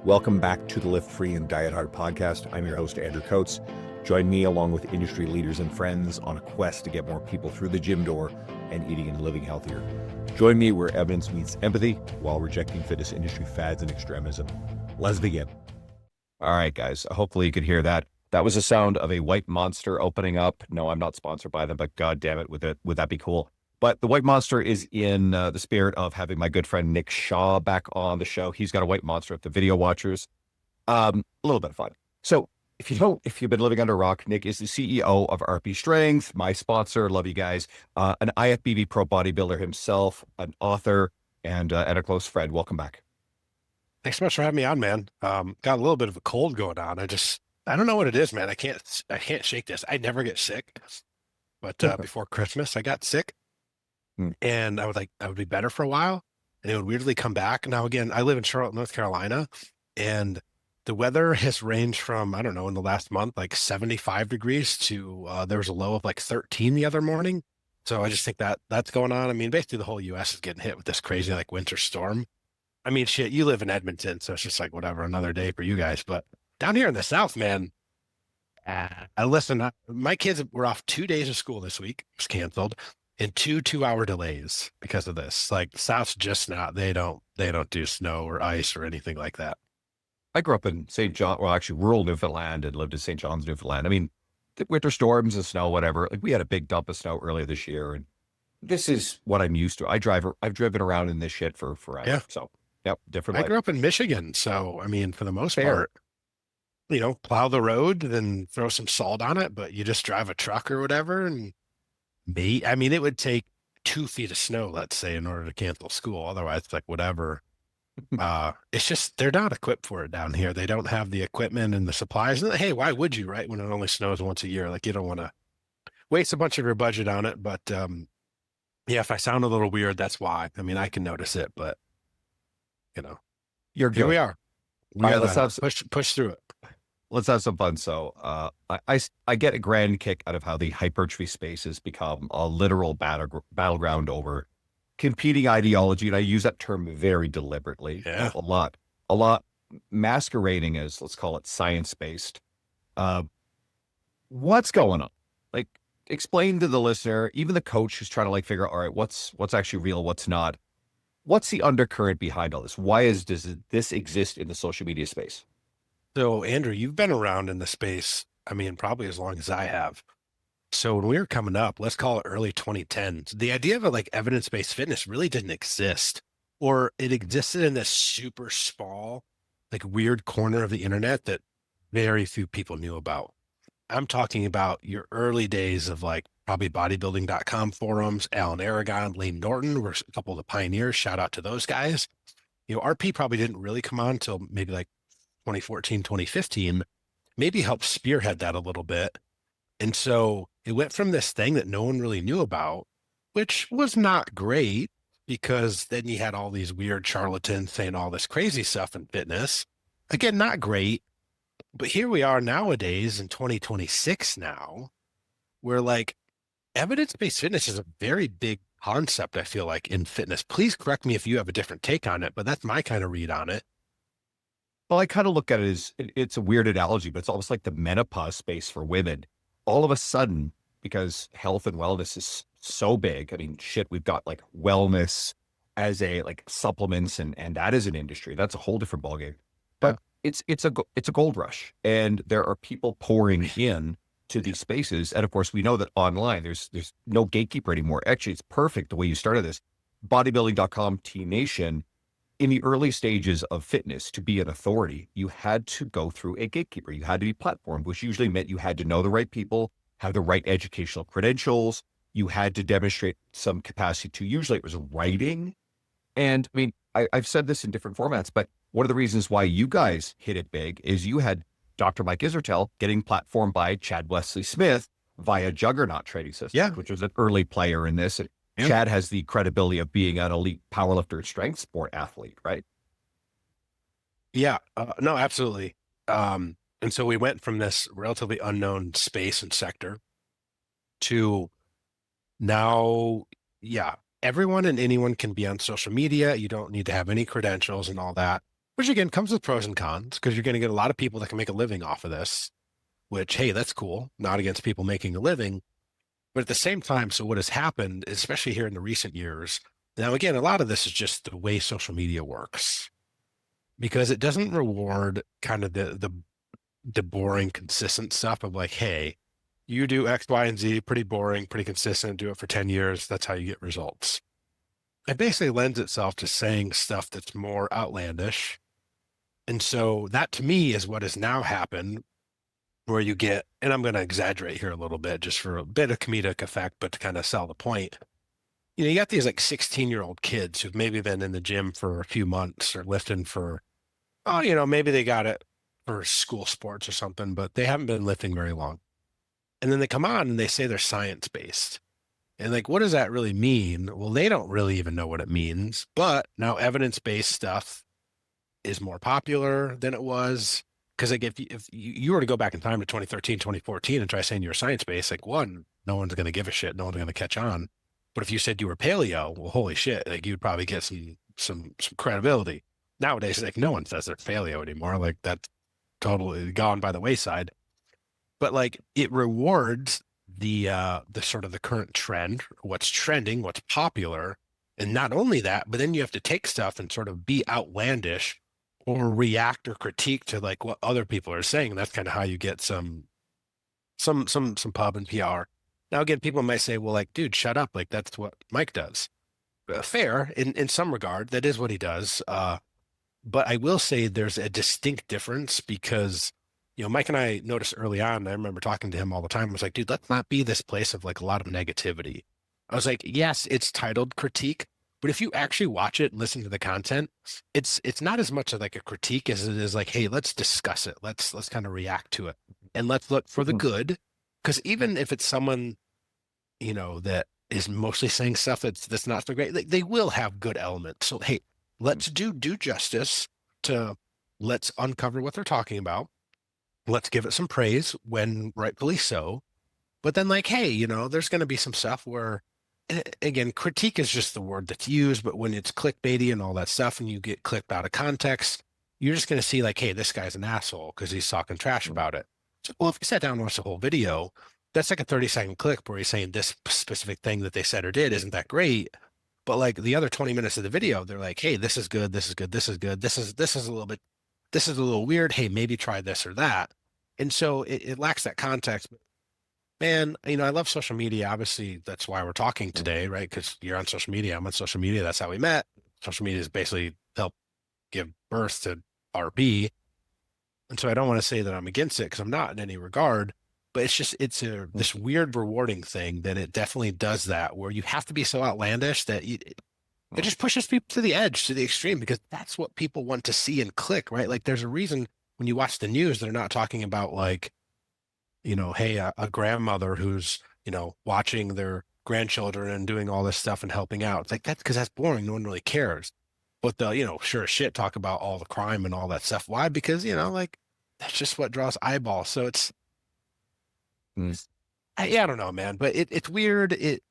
Welcome back to the Lift Free and Diet Hard podcast. I'm your host, Andrew Coates. Join me along with industry leaders and friends on a quest to get more people through the gym door and eating and living healthier. Join me where evidence meets empathy while rejecting fitness industry fads and extremism. Let's begin. All right, guys. Hopefully you could hear that. That was the sound of a White Monster opening up. No, I'm not sponsored by them, but God damn it, would that be cool? But the White Monster is in the spirit of having my good friend Nick Shaw back on the show. He's got a White Monster at the video watchers. A little bit of fun. So if you've been living under a rock, Nick is the CEO of RP Strength, my sponsor. Love you guys. An IFBB Pro Bodybuilder himself, an author, and a close friend. Welcome back. Thanks so much for having me on, man. Got a little bit of a cold going on. I don't know what it is, man. I can't shake this. I never get sick, but before Christmas I got sick, and I would be better for a while, and it would weirdly come back. Now again, I live in Charlotte, North Carolina, and the weather has ranged from, I don't know, in the last month, like 75 degrees to there was a low of like 13 the other morning. So I just think that's going on. I mean, basically the whole US is getting hit with this crazy like winter storm. I mean, shit, you live in Edmonton, so it's just like whatever, another day for you guys. But down here in the South, man, my kids were off 2 days of school this week. It was canceled, and 2 2-hour delays because of this. Like South's just not, they don't do snow or ice or anything like that. I grew up in St. John, well, actually rural Newfoundland, and lived in St. John's, Newfoundland. I mean, the winter storms and snow, whatever. Like we had a big dump of snow earlier this year, and this is what I'm used to. I've driven around in this shit for forever. Yeah. So, yep, different I life. grew up in Michigan, so I mean, for the most Fair. part, plow the road, then throw some salt on it, but you just drive a truck or whatever, and I mean, it would take 2 feet of snow, let's say, in order to cancel school. Otherwise, it's like whatever. It's just they're not equipped for it down here. They don't have the equipment and the supplies. And hey, why would you, right? When it only snows once a year, like you don't want to waste a bunch of your budget on it. But yeah, if I sound a little weird, that's why. I mean, I can notice it, but You're good. here we are. All right, let's have push through it. Let's have some fun. So I get a grand kick out of how the hypertrophy space has become a literal battleground over competing ideology. And I use that term very deliberately. Yeah. A lot masquerading as, let's call it science-based. What's going on? Like, explain to the listener, even the coach who's trying to like figure out, all right, what's actually real, what's not. What's the undercurrent behind all this? Why does this exist in the social media space? So, Andrew, you've been around in the space, I mean, probably as long as I have. So when we were coming up, let's call it early 2010s, the idea of like evidence-based fitness really didn't exist, or it existed in this super small, like weird corner of the internet that very few people knew about. I'm talking about your early days of like probably bodybuilding.com forums. Alan Aragon, Lane Norton were a couple of the pioneers. Shout out to those guys. RP probably didn't really come on until maybe like 2014, 2015, maybe helped spearhead that a little bit. And so it went from this thing that no one really knew about, which was not great because then you had all these weird charlatans saying all this crazy stuff in fitness. Again, not great. But here we are nowadays in 2026 now, where like evidence-based fitness is a very big concept, I feel like, in fitness. Please correct me if you have a different take on it, but that's my kind of read on it. Well, I kind of look at it as it's a weird analogy, but it's almost like the menopause space for women. All of a sudden, because health and wellness is so big, I mean, shit, we've got like wellness as a like supplements and that is an industry. That's a whole different ballgame. But it's a gold rush, and there are people pouring in to these spaces. And of course, we know that online there's no gatekeeper anymore. Actually, it's perfect the way you started this. Bodybuilding.com T Nation. In the early stages of fitness, to be an authority, you had to go through a gatekeeper. You had to be platformed, which usually meant you had to know the right people, have the right educational credentials. You had to demonstrate some capacity to, usually it was writing. And I mean, I've said this in different formats, but one of the reasons why you guys hit it big is you had Dr. Mike Isertel getting platformed by Chad Wesley Smith via Juggernaut Training Systems, which was an early player in this. And Chad has the credibility of being an elite powerlifter, strength sport athlete, right? Yeah, no, absolutely. And so we went from this relatively unknown space and sector to now, everyone and anyone can be on social media. You don't need to have any credentials and all that, which again comes with pros and cons, because you're going to get a lot of people that can make a living off of this, which, hey, that's cool. Not against people making a living. But at the same time, so what has happened, especially here in the recent years, now again, a lot of this is just the way social media works, because it doesn't reward kind of the boring, consistent stuff of like, hey, you do X, Y, and Z, pretty boring, pretty consistent, do it for 10 years. That's how you get results. It basically lends itself to saying stuff that's more outlandish. And so that to me is what has now happened, where you get, and I'm going to exaggerate here a little bit just for a bit of comedic effect, but to kind of sell the point. You got these like 16-year-old kids who've maybe been in the gym for a few months or lifting for, maybe they got it for school sports or something, but they haven't been lifting very long. And then they come on and they say they're science-based. And like, what does that really mean? Well, they don't really even know what it means, but now evidence-based stuff is more popular than it was. Because like if you were to go back in time to 2013, 2014 and try saying you're science-based, like one, no one's going to give a shit. No one's going to catch on. But if you said you were paleo, well, holy shit, like you'd probably get some credibility. Nowadays, like no one says they're paleo anymore. Like that's totally gone by the wayside. But like it rewards the sort of the current trend, what's trending, what's popular. And not only that, but then you have to take stuff and sort of be outlandish or react or critique to like what other people are saying. That's kind of how you get some pub and PR. Now, again, people might say, well, like, dude, shut up. Like, that's what Mike does. Fair in some regard. That is what he does. But I will say there's a distinct difference because, Mike and I noticed early on, I remember talking to him all the time. I was like, dude, let's not be this place of like a lot of negativity. I was like, yes, it's titled critique, but if you actually watch it and listen to the content, it's not as much of like a critique as it is like, hey, let's discuss it. Let's kind of react to it and let's look for the good. Because even if it's someone, that is mostly saying stuff that's not so great, they will have good elements. So hey, let's do justice to let's uncover what they're talking about. Let's give it some praise when rightfully so. But then like, hey, there's going to be some stuff where, again, critique is just the word that's used, but when it's clickbaity and all that stuff and you get clipped out of context, you're just going to see like, hey, this guy's an asshole because he's talking trash about it. So, well, if you sat down and watched the whole video, that's like a 30-second clip where he's saying this specific thing that they said or did isn't that great. But like the other 20 minutes of the video, they're like, hey, this is good, this is good, this is good, this is a little weird. Hey, maybe try this or that. And so it lacks that context. Man, I love social media. Obviously, that's why we're talking today, right? Because you're on social media, I'm on social media. That's how we met. Social media has basically helped give birth to RB. And so I don't want to say that I'm against it because I'm not in any regard, but it's this weird rewarding thing that it definitely does that where you have to be so outlandish that it just pushes people to the edge, to the extreme, because that's what people want to see and click, right? Like there's a reason when you watch the news, they're not talking about like, hey, a grandmother who's, watching their grandchildren and doing all this stuff and helping out. It's like that's because that's boring. No one really cares. But they'll, sure as shit talk about all the crime and all that stuff. Why? Because, like that's just what draws eyeballs. So it's, I don't know, man, but it's weird. It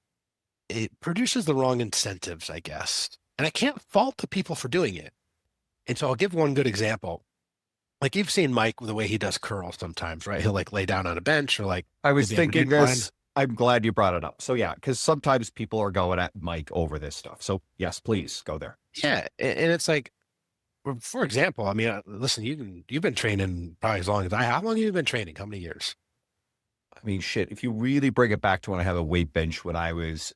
produces the wrong incentives, I guess. And I can't fault the people for doing it. And so I'll give one good example. Like you've seen Mike, the way he does curls sometimes, right? He'll like lay down on a bench or like. I was thinking this. I'm glad you brought it up. So yeah, because sometimes people are going at Mike over this stuff. So yes, please go there. Yeah. And it's like, for example, I mean, listen, you've been training probably as long as I have. How long have you been training? How many years? I mean, shit, if you really bring it back to when I had a weight bench when I was,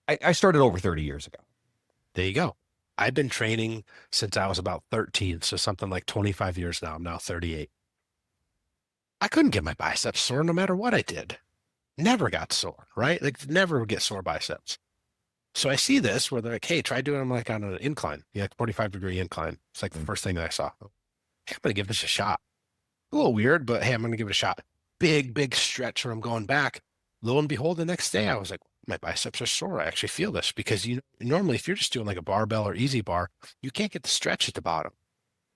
I started over 30 years ago. There you go. I've been training since I was about 13. So something like 25 years now. I'm now 38. I couldn't get my biceps sore no matter what I did. Never got sore, right? Like never get sore biceps. So I see this where they're like, hey, try doing them like on an incline. Yeah, 45-degree incline. It's like the first thing that I saw. Hey, I'm going to give this a shot. A little weird, but hey, I'm going to give it a shot. Big stretch where I'm going back. Lo and behold, the next day I was like, my biceps are sore. I actually feel this because normally if you're just doing like a barbell or easy bar, you can't get the stretch at the bottom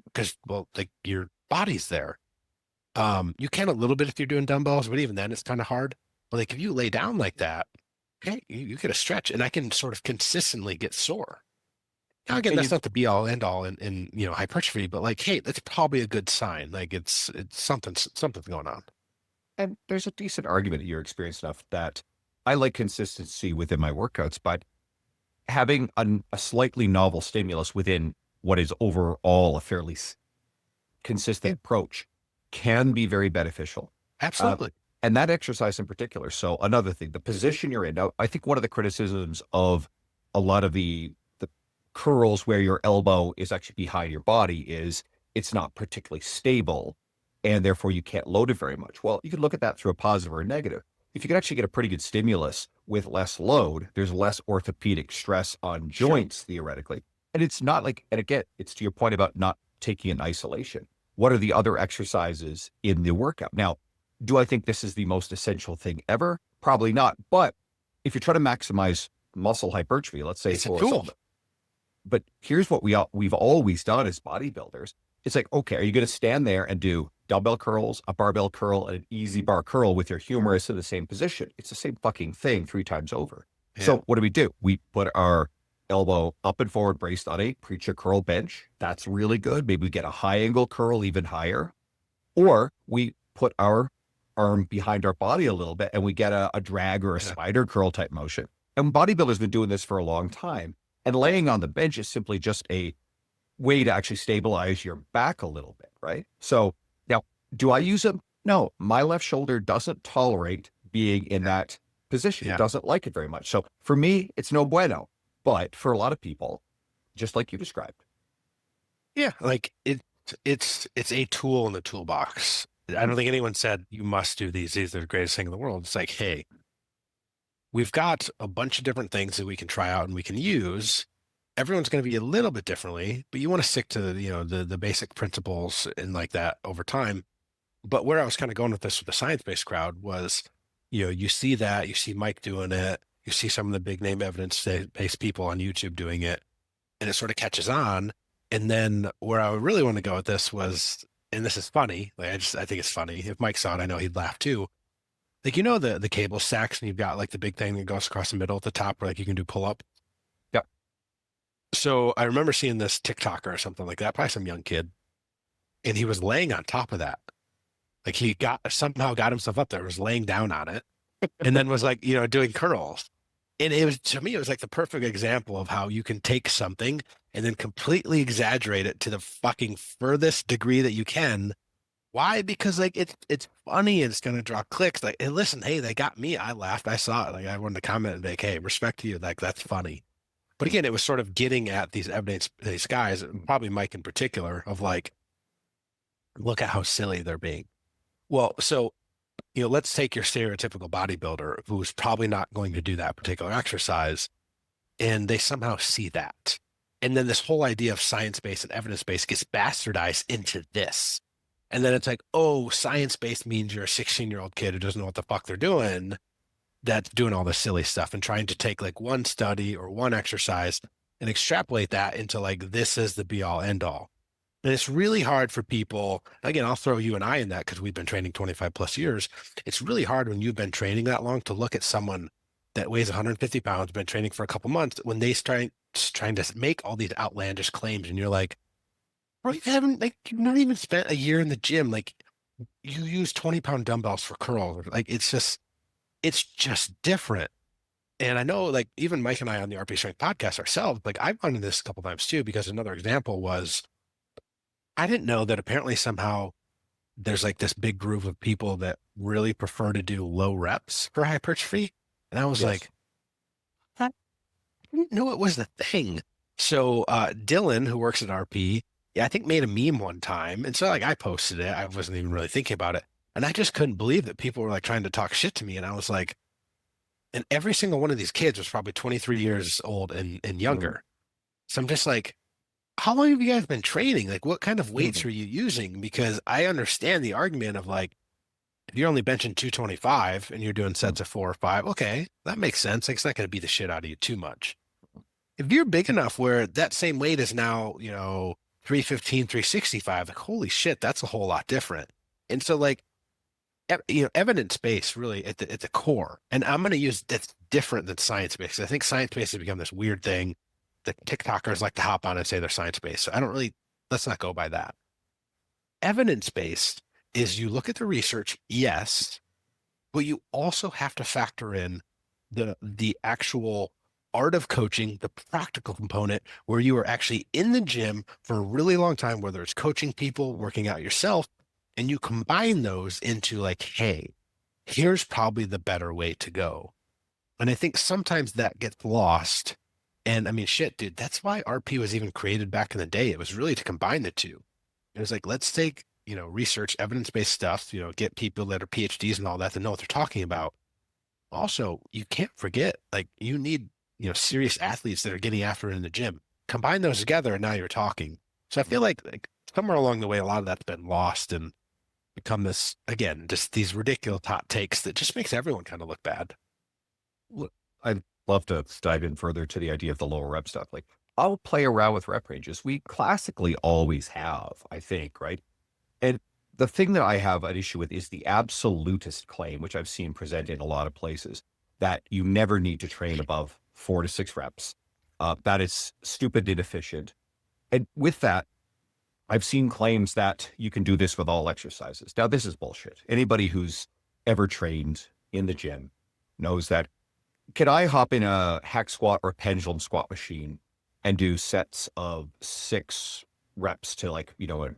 because, well, like your body's there. You can a little bit if you're doing dumbbells, but even then it's kind of hard. But like if you lay down like that, okay, you get a stretch and I can sort of consistently get sore. Now, again, And that's you, not the be all end all in hypertrophy, but like, hey, that's probably a good sign. Like it's something's going on. and there's a decent argument that you're experienced enough that I like consistency within my workouts, but having a slightly novel stimulus within what is overall a fairly consistent Yeah, approach can be very beneficial. Uh, absolutely. and that exercise in particular. So another thing, the position you're in. Now, I think one of the criticisms of a lot of the curls where your elbow is actually behind your body is it's not particularly stable, and therefore you can't load it very much. Well, you can look at that through a positive or a negative. If you can actually get a pretty good stimulus with less load, there's less orthopedic stress on Sure. joints theoretically. And it's not like, and again, it's to your point about not taking in isolation. What are the other exercises in the workout? Now, do I think this is the most essential thing ever? Probably not. But if you're trying to maximize muscle hypertrophy, let's say It's a for tool. something, but here's what we've always done as bodybuilders. It's like, okay, are you going to stand there and do dumbbell curls, a barbell curl, and an easy bar curl with your humerus in the same position? It's the same fucking thing 3 times over. Yeah. So what do? We put our elbow up and forward braced on a preacher curl bench. That's really good. Maybe we get a high angle curl even higher. Or we put our arm behind our body a little bit and we get a drag or a Yeah. spider curl type motion. And bodybuilders been doing this for a long time. And laying on the bench is simply just a way to actually stabilize your back a little bit, right? So now, do I use them? No, my left shoulder doesn't tolerate being in that position. It Yeah. doesn't like it very much. So for me, it's no bueno. But for a lot of people, just like you described. Yeah. Like it's a tool in the toolbox. I don't think anyone said you must do these. These are the greatest thing in the world. It's like, hey, we've got a bunch of different things that we can try out and we can use. Everyone's going to be a little bit differently, but you want to stick to the basic principles and like that over time. But where I was kind of going with this with the science-based crowd was, you see that, you see Mike doing it, you see some of the big name evidence-based people on YouTube doing it, and it sort of catches on. And then where I really want to go with this was, and this is funny, like I think it's funny. If Mike saw it, I know he'd laugh too. Like the cable stacks, and you've got like the big thing that goes across the middle at the top where like you can do pull-up. Yep. So I remember seeing this TikToker or something like that, probably some young kid, and he was laying on top of that. Like he somehow got himself up there, was laying down on it, and then was like, doing curls. And it was, to me, it was like the perfect example of how you can take something and then completely exaggerate it to the fucking furthest degree that you can. Why? Because like it's funny and it's gonna draw clicks. Like, and listen, hey, they got me. I laughed. I saw it. Like I wanted to comment and be like, hey, respect to you. Like that's funny. But again, it was sort of getting at these evidence, these guys, probably Mike in particular, of like, look at how silly they're being. Well, so let's take your stereotypical bodybuilder who's probably not going to do that particular exercise, and they somehow see that. And then this whole idea of science-based and evidence-based gets bastardized into this. And then it's like, oh, science-based means you're a 16-year-old kid who doesn't know what the fuck they're doing, that's doing all this silly stuff and trying to take like one study or one exercise and extrapolate that into like, this is the be all end all. And it's really hard for people. Again, I'll throw you and I in that because we've been training 25 plus years. It's really hard when you've been training that long to look at someone that weighs 150 pounds, been training for a couple months, when they start trying to make all these outlandish claims. And you're like, bro, you've not even spent a year in the gym. Like you use 20-pound dumbbells for curls. Like it's just different. And I know like even Mike and I on the RP Strength podcast ourselves, like I've run into this a couple times too, because another example was, I didn't know that apparently somehow there's like this big group of people that really prefer to do low reps for hypertrophy. And I was Yes. like, I didn't know it was the thing. So Dylan, who works at RP, I think made a meme one time. And so like I posted it. I wasn't even really thinking about it. And I just couldn't believe that people were like trying to talk shit to me. And I was like, and every single one of these kids was probably 23 years old and younger. So I'm just like, how long have you guys been training? Like, what kind of weights are you using? Because I understand the argument of like, if you're only benching 225 and you're doing sets of 4 or 5, okay, that makes sense. Like, it's not going to beat the shit out of you too much. If you're big enough where that same weight is now, 315, 365, like, holy shit, that's a whole lot different. And so like, evidence-based really at the core. And I'm going to use that's different than science-based. I think science-based has become this weird thing the TikTokers like to hop on and say they're science-based. So I don't really, let's not go by that. Evidence-based is you look at the research, yes, but you also have to factor in the actual art of coaching, the practical component where you are actually in the gym for a really long time, whether it's coaching people, working out yourself, and you combine those into like, hey, here's probably the better way to go. And I think sometimes that gets lost. And I mean, shit, dude, that's why RP was even created back in the day. It was really to combine the two. It was like, let's take, research, evidence-based stuff, get people that are PhDs and all that to know what they're talking about. Also, you can't forget, like, you need, serious athletes that are getting after it in the gym. Combine those together, and now you're talking. So I feel like somewhere along the way, a lot of that's been lost and become this, again, just these ridiculous hot takes that just makes everyone kind of look bad. Look, I'd love to dive in further to the idea of the lower rep stuff. Like, I'll play around with rep ranges. We classically always have, I think, right? And the thing that I have an issue with is the absolutist claim, which I've seen presented in a lot of places, that you never need to train above 4 to 6 reps. That is stupid, inefficient. And with that, I've seen claims that you can do this with all exercises. Now, this is bullshit. Anybody who's ever trained in the gym knows that. Can I hop in a hack squat or pendulum squat machine and do sets of 6 reps to like, an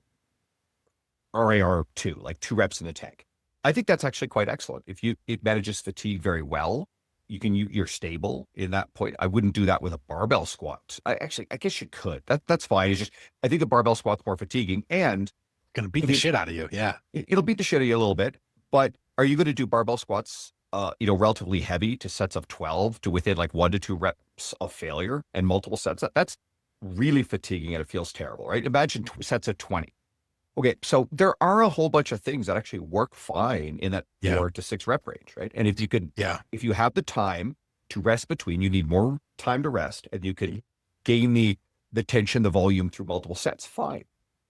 RAR2, like 2 reps in the tank? I think that's actually quite excellent. If it manages fatigue very well, you're stable in that point. I wouldn't do that with a barbell squat. I guess you could. That's fine. It's just, I think the barbell squat's more fatiguing and Gonna beat the shit out of you. Yeah. It'll beat the shit out of you a little bit, but are you going to do barbell squats, relatively heavy to sets of 12 to within like 1 to 2 reps of failure and multiple sets? That's really fatiguing and it feels terrible, right? Imagine sets of 20. Okay, so there are a whole bunch of things that actually work fine in that 4 to 6 rep range, right? And if you have the time to rest between, you need more time to rest, and you can gain the tension, the volume through multiple sets, fine.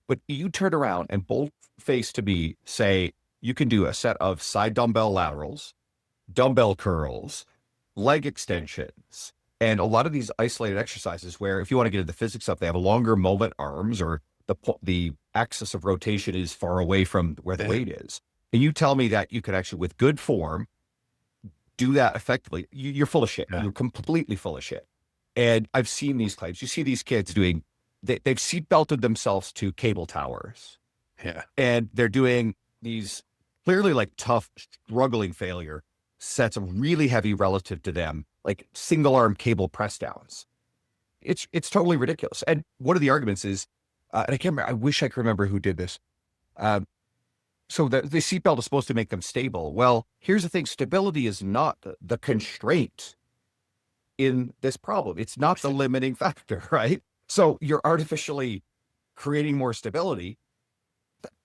But you turn around and bold-faced to me say, you can do a set of side dumbbell laterals, dumbbell curls, leg extensions, and a lot of these isolated exercises where if you want to get into the physics stuff, they have a longer moment arms or the axis of rotation is far away from where the weight is. And you tell me that you could actually, with good form, do that effectively. You're full of shit. Yeah. You're completely full of shit. And I've seen these claims. You see these kids doing, they've seatbelted themselves to cable towers. Yeah. And they're doing these clearly like tough, struggling failure sets of really heavy relative to them, like single arm cable press downs. It's totally ridiculous. And one of the arguments is, and I can't remember, I wish I could remember who did this. So the seatbelt is supposed to make them stable. Well, here's the thing. Stability is not the constraint in this problem. It's not the limiting factor, right? So you're artificially creating more stability.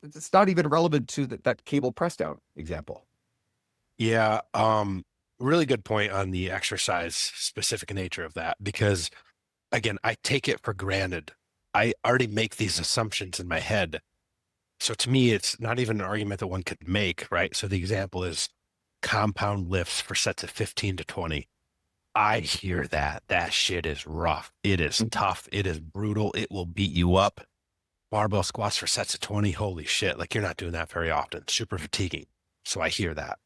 It's not even relevant to that cable press down example. Yeah. Really good point on the exercise specific nature of that, because again, I take it for granted. I already make these assumptions in my head. So to me, it's not even an argument that one could make, right? So the example is compound lifts for sets of 15 to 20. I hear that. That shit is rough. It is tough. It is brutal. It will beat you up. Barbell squats for sets of 20. Holy shit. Like, you're not doing that very often. Super fatiguing. So I hear that.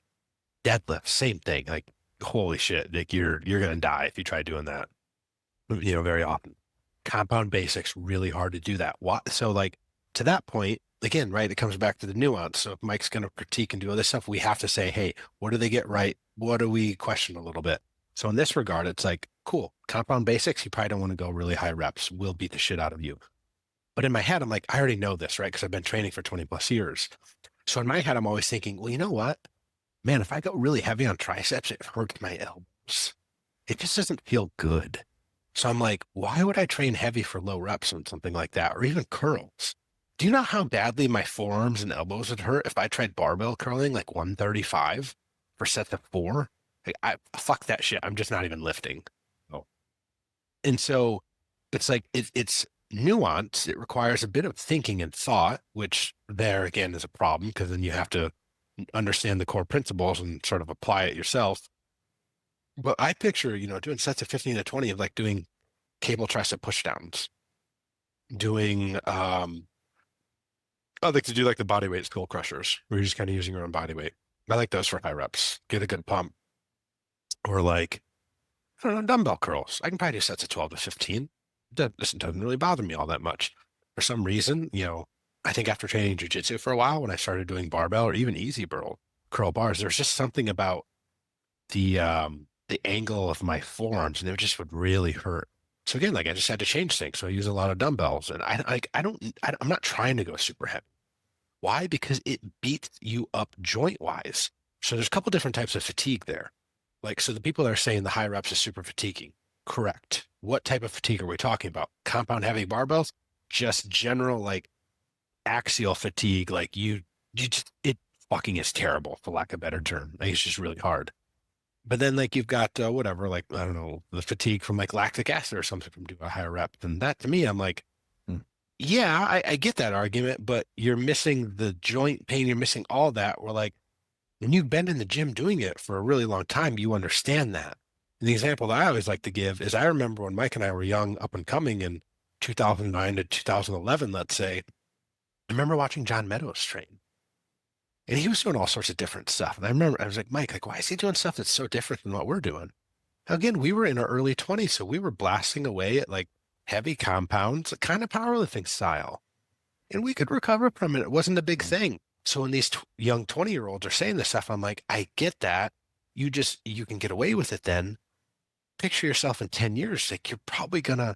Deadlift, same thing. Like, holy shit. Like, you're going to die if you try doing that, very often. Compound basics, really hard to do that. So like, to that point, again, right, it comes back to the nuance. So if Mike's going to critique and do other stuff, we have to say, hey, what do they get right? What do we question a little bit? So in this regard, it's like, cool, compound basics, you probably don't want to go really high reps. We'll beat the shit out of you. But in my head, I'm like, I already know this, right? Because I've been training for 20 plus years. So in my head, I'm always thinking, well, you know what? Man, if I go really heavy on triceps, it hurts my elbows. It just doesn't feel good. So I'm like, why would I train heavy for low reps on something like that? Or even curls? Do you know how badly my forearms and elbows would hurt if I tried barbell curling like 135 for sets of 4? Like, fuck that shit. I'm just not even lifting. Oh. And so it's like, it's nuance. It requires a bit of thinking and thought, which there again is a problem, because then you have to understand the core principles and sort of apply it yourself. But I picture, doing sets of 15 to 20 of like doing cable tricep pushdowns, doing I like to do like the body weight skull crushers, where you're just kind of using your own body weight. I like those for high reps. Get a good pump. Or like, I don't know, dumbbell curls. I can probably do sets of 12 to 15. This doesn't really bother me all that much. For some reason, I think after training jujitsu for a while, when I started doing barbell or even easy curl bars, there's just something about the angle of my forearms, and it just would really hurt. So again, like I just had to change things. So I use a lot of dumbbells, and I'm not trying to go super heavy. Why? Because it beats you up joint wise. So there's a couple different types of fatigue there. Like, so the people that are saying the high reps is super fatiguing. Correct. What type of fatigue are we talking about? Compound heavy barbells? Just general like axial fatigue. Like you just, it fucking is terrible for lack of a better term. Like, it's just really hard. But then like you've got whatever, like, I don't know, the fatigue from like lactic acid or something from doing a higher rep. And that to me, I'm like, Mm. yeah, I get that argument, but you're missing the joint pain. You're missing all that. We're like, when you've been in the gym doing it for a really long time, you understand that. And the example that I always like to give is I remember when Mike and I were young, up and coming in 2009 to 2011, let's say, I remember watching John Meadows train. And he was doing all sorts of different stuff. And I remember I was like, Mike, like, why is he doing stuff that's so different than what we're doing? Again, we were in our early 20s, so we were blasting away at like heavy compounds, kind of powerlifting style. And we could recover from it. It wasn't a big thing. So when these young 20-year-olds are saying this stuff, I'm like, I get that. You can get away with it then. Picture yourself in 10 years. Like, you're probably going to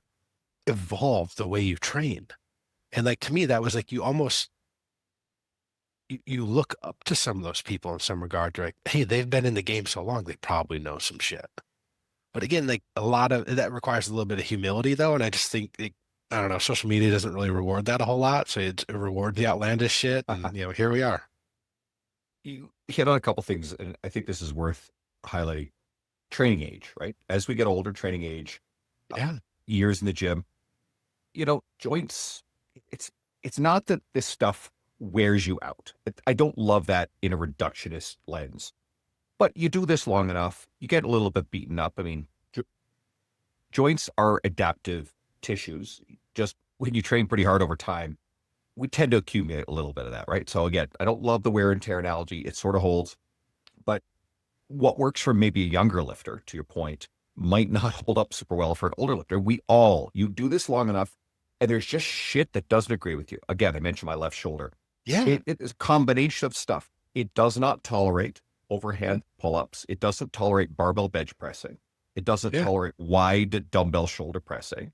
evolve the way you train. And like, to me, that was like, you look up to some of those people in some regard. You're like, hey, they've been in the game so long, they probably know some shit. But again, like a lot of that requires a little bit of humility though. And I just think, I don't know, social media doesn't really reward that a whole lot. So it rewards the outlandish shit. And, here we are. You hit on a couple things, and I think this is worth highlighting. Training age, right? As we get older, training age, Yeah. years in the gym, joints, it's not that this stuff wears you out. I don't love that in a reductionist lens, but you do this long enough, you get a little bit beaten up. I mean, joints are adaptive tissues. Just when you train pretty hard over time, we tend to accumulate a little bit of that, right? So again, I don't love the wear and tear analogy. It sort of holds, but what works for maybe a younger lifter, to your point, might not hold up super well for an older lifter. You do this long enough, and there's just shit that doesn't agree with you. Again, I mentioned my left shoulder. Yeah. It is a combination of stuff. It does not tolerate overhead pull-ups. It doesn't tolerate barbell bench pressing. It doesn't tolerate wide dumbbell shoulder pressing.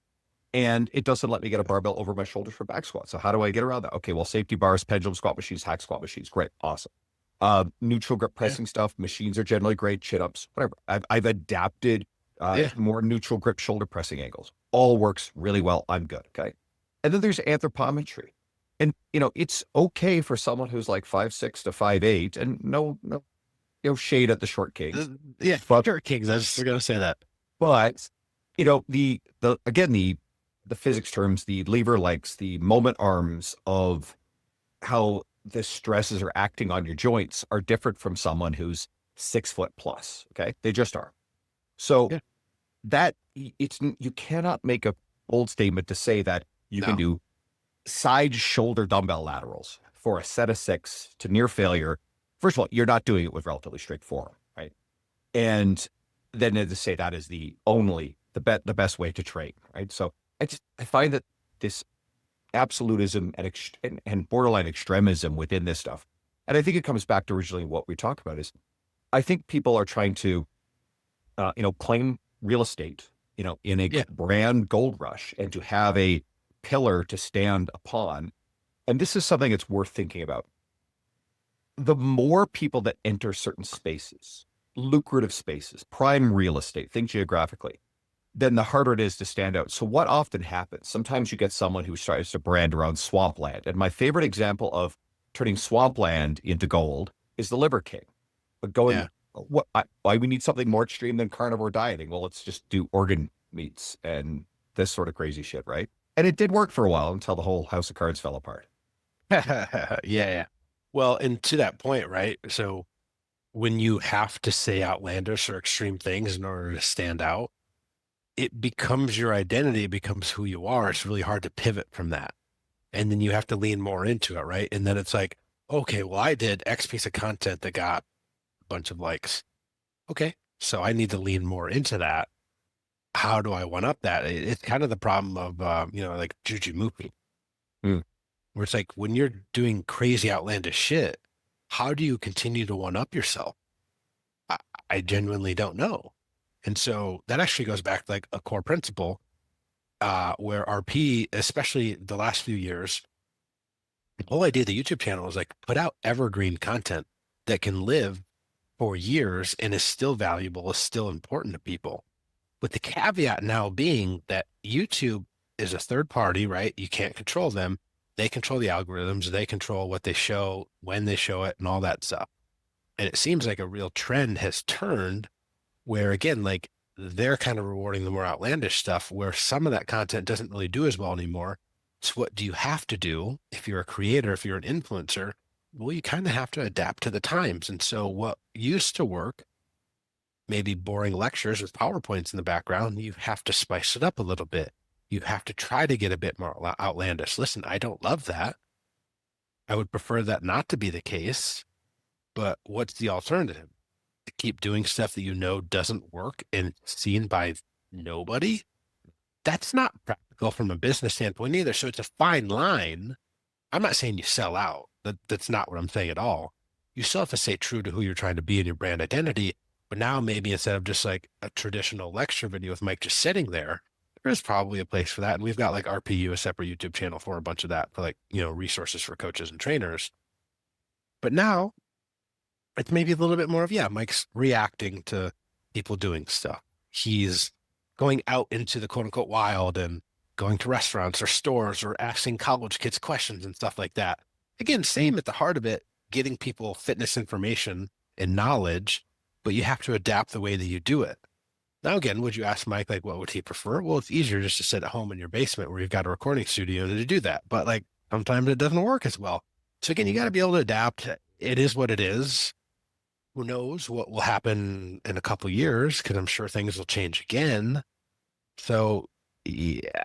And it doesn't let me get a barbell over my shoulders for back squat. So how do I get around that? Okay, well, safety bars, pendulum squat machines, hack squat machines. Great. Awesome. Neutral grip pressing stuff. Machines are generally great. Chin-ups, whatever. I've adapted more neutral grip shoulder pressing angles. All works really well. I'm good. Okay. And then there's anthropometry. And, it's okay for someone who's like 5'6" to 5'8", and no, shade at the short kings. Short kings. I was just going to say that. But, the physics terms, the lever legs, the moment arms of how the stresses are acting on your joints are different from someone who's 6 foot plus. Okay. They just are. So you cannot make a bold statement to say that you can do side shoulder dumbbell laterals for a set of 6 to near failure. First of all, you're not doing it with relatively straight form, right? And then to say that is the best way to train, right? So I find that this absolutism and borderline extremism within this stuff, and I think it comes back to originally what we talked about is, I think people are trying to, claim real estate, in a brand gold rush, and to have a pillar to stand upon. And this is something that's worth thinking about. The more people that enter certain spaces, lucrative spaces, prime real estate, think geographically, then the harder it is to stand out. So what often happens? Sometimes you get someone who tries to brand around swampland. And my favorite example of turning swampland into gold is the Liver King. But why we need something more extreme than carnivore dieting? Well, let's just do organ meats and this sort of crazy shit, right? And it did work for a while until the whole house of cards fell apart. Yeah. Well, and to that point, right? So when you have to say outlandish or extreme things in order to stand out, it becomes your identity, it becomes who you are. It's really hard to pivot from that. And then you have to lean more into it, right? And then it's like, okay, well, I did X piece of content that got a bunch of likes. Okay, so I need to lean more into that. How do I one up that? It's kind of the problem of, like Jujimupi, Mm. where it's like when you're doing crazy outlandish shit, how do you continue to one up yourself? I, I genuinely don't know. And so that actually goes back to like a core principle, where RP, especially the last few years, the whole idea of the YouTube channel is like put out evergreen content that can live for years and is still valuable, is still important to people. With the caveat now being that YouTube is a third party, right? You can't control them. They control the algorithms, they control what they show, when they show it, and all that stuff. And it seems like a real trend has turned where, again, like they're kind of rewarding the more outlandish stuff where some of that content doesn't really do as well anymore. So what do you have to do if you're a creator, if you're an influencer? Well, you kind of have to adapt to the times. And so what used to work, maybe boring lectures with PowerPoints in the background, you have to spice it up a little bit. You have to try to get a bit more outlandish. Listen, I don't love that. I would prefer that not to be the case, but what's the alternative? To keep doing stuff that you know doesn't work and seen by nobody? That's not practical from a business standpoint either. So it's a fine line. I'm not saying you sell out. That's not what I'm saying at all. You still have to stay true to who you're trying to be in your brand identity. But now maybe instead of just like a traditional lecture video with Mike just sitting there, there is probably a place for that. And we've got like RPU, a separate YouTube channel for a bunch of that, for like, resources for coaches and trainers. But now it's maybe a little bit more of, yeah, Mike's reacting to people doing stuff. He's going out into the quote unquote wild and going to restaurants or stores or asking college kids questions and stuff like that. Again, same at the heart of it, getting people fitness information and knowledge, but you have to adapt the way that you do it. Now, again, would you ask Mike, like, what would he prefer? Well, it's easier just to sit at home in your basement where you've got a recording studio to do that. But like, sometimes it doesn't work as well. So again, you got to be able to adapt. It is what it is. Who knows what will happen in a couple of years? Because I'm sure things will change again. So, yeah,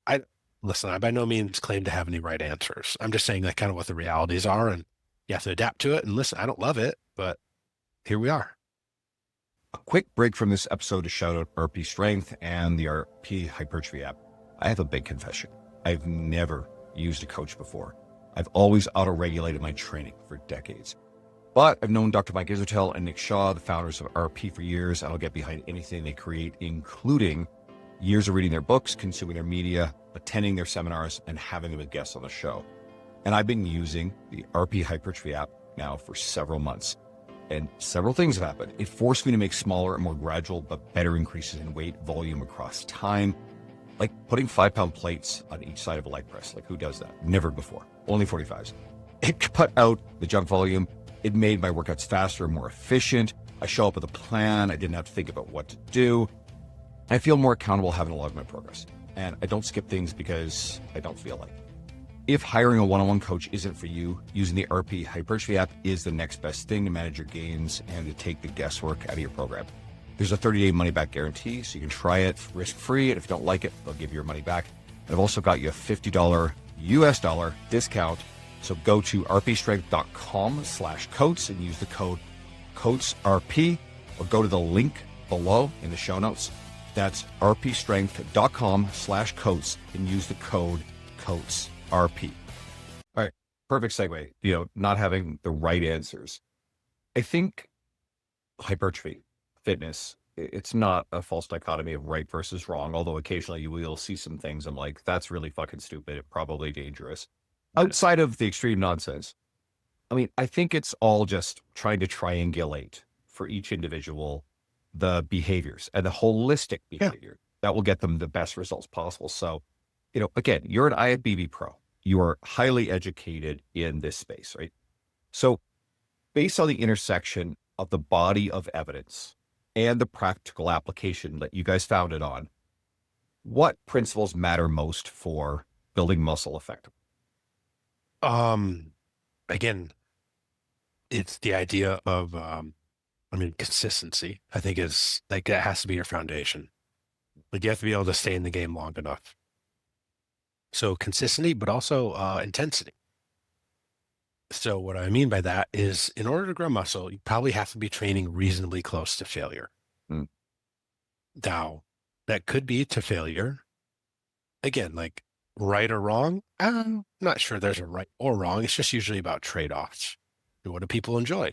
I listen. I by no means claim to have any right answers. I'm just saying like kind of what the realities are, and you have to adapt to it. And listen, I don't love it, but here we are. A quick break from this episode to shout out RP Strength and the RP Hypertrophy app. I have a big confession. I've never used a coach before. I've always auto-regulated my training for decades. But I've known Dr. Mike Israetel and Nick Shaw, the founders of RP, for years, and I'll get behind anything they create, including years of reading their books, consuming their media, attending their seminars, and having them as guests on the show. And I've been using the RP Hypertrophy app now for several months. And several things have happened. It forced me to make smaller and more gradual but better increases in weight volume across time, like putting 5-pound plates on each side of a leg press. Like, who does that? Never before. Only 45s. It cut out the junk volume. It made my workouts faster and more efficient. I show up with a plan. I didn't have to think about what to do. I feel more accountable having a log my progress. And I don't skip things because I don't feel like it. If hiring a one-on-one coach isn't for you, using the RP Hypertrophy app is the next best thing to manage your gains and to take the guesswork out of your program. There's a 30-day money-back guarantee, so you can try it risk-free, and if you don't like it, they'll give you your money back. And I've also got you a $50 US dollar discount, so go to rpstrength.com/coats and use the code COATSRP, or go to the link below in the show notes. That's rpstrength.com/coats and use the code COATSRP. RP. All right. Perfect segue. Not having the right answers. I think hypertrophy, fitness, it's not a false dichotomy of right versus wrong, although occasionally you will see some things I'm like, that's really fucking stupid, probably dangerous. Outside of the extreme nonsense, I mean, I think it's all just trying to triangulate for each individual the behaviors and the holistic behavior that will get them the best results possible. So, again, you're an IFBB Pro. You are highly educated in this space, right? So based on the intersection of the body of evidence and the practical application that you guys found it on, what principles matter most for building muscle effectively? Again, it's the idea of, consistency, I think, is like, that has to be your foundation. Like you have to be able to stay in the game long enough. So consistency, but also intensity. So what I mean by that is in order to grow muscle, you probably have to be training reasonably close to failure. Mm. Now, that could be to failure. Again, like right or wrong, I'm not sure there's a right or wrong. It's just usually about trade-offs. What do people enjoy?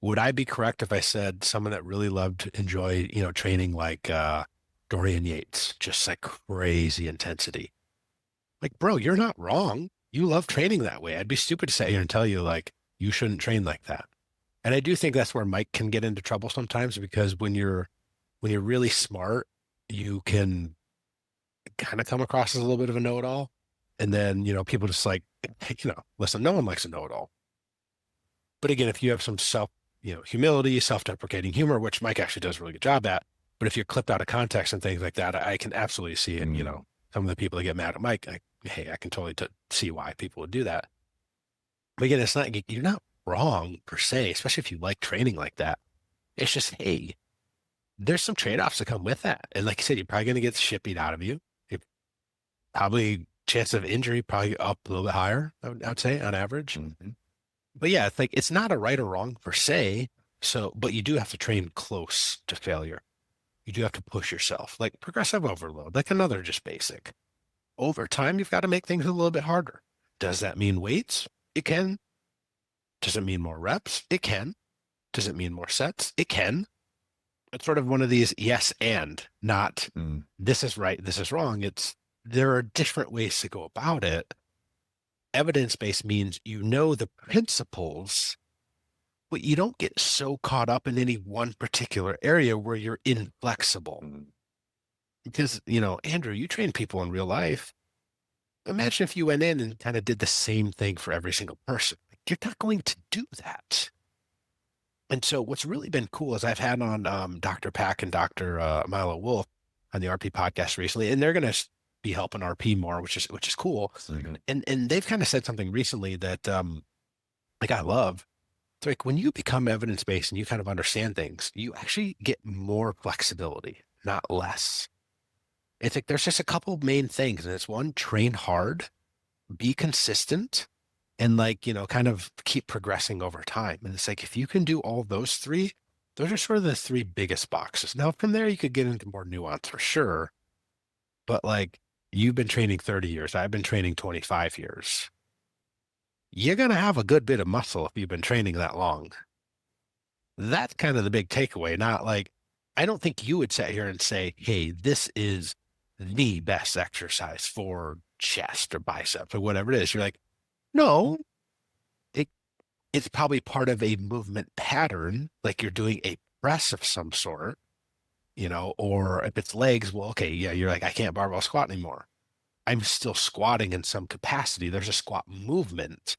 Would I be correct if I said someone that really loved enjoy, training like Dorian Yates, just like crazy intensity? Like, bro, you're not wrong. You love training that way. I'd be stupid to sit here and tell you like you shouldn't train like that. And I do think that's where Mike can get into trouble sometimes because when you're really smart, you can kind of come across as a little bit of a know-it-all. And then, people just like, listen, no one likes a know-it-all. But again, if you have some humility, self-deprecating humor, which Mike actually does a really good job at, but if you're clipped out of context and things like that, I can absolutely see it. Some of the people that get mad at Mike, hey, I can totally see why people would do that. But again, you're not wrong per se, especially if you like training like that. It's just, hey, there's some trade-offs that come with that. And like I said, you're probably going to get shit beat out of you. Probably chance of injury probably up a little bit higher, I would say, on average. Mm-hmm. But yeah, it's not a right or wrong per se. So, but you do have to train close to failure. You do have to push yourself, like progressive overload, like another just basic. Over time, you've got to make things a little bit harder. Does that mean weights? It can. Does it mean more reps? It can. Does it mean more sets? It can. It's sort of one of these yes and, not this is right, this is wrong. There are different ways to go about it. Evidence-based means you know the principles, but you don't get so caught up in any one particular area where you're inflexible. Because, Andrew, you train people in real life. Imagine if you went in and kind of did the same thing for every single person. You're not going to do that. And so what's really been cool is I've had on Dr. Pack and Dr. Milo Wolf on the RP podcast recently, and they're going to be helping RP more, which is cool. Mm-hmm. And they've kind of said something recently that like I love. It's like when you become evidence-based and you kind of understand things, you actually get more flexibility, not less. It's like there's just a couple main things, and it's one, train hard, be consistent, and kind of keep progressing over time. And it's like if you can do all those three, those are sort of the three biggest boxes. Now from there you could get into more nuance for sure. But like you've been training 30 years, I've been training 25 years. You're going to have a good bit of muscle if you've been training that long. That's kind of the big takeaway. Not like, I don't think you would sit here and say, hey, this is the best exercise for chest or biceps or whatever it is. You're like, no, it's probably part of a movement pattern. Like you're doing a press of some sort, or if it's legs, well, okay, yeah, you're like, I can't barbell squat anymore. I'm still squatting in some capacity. There's a squat movement.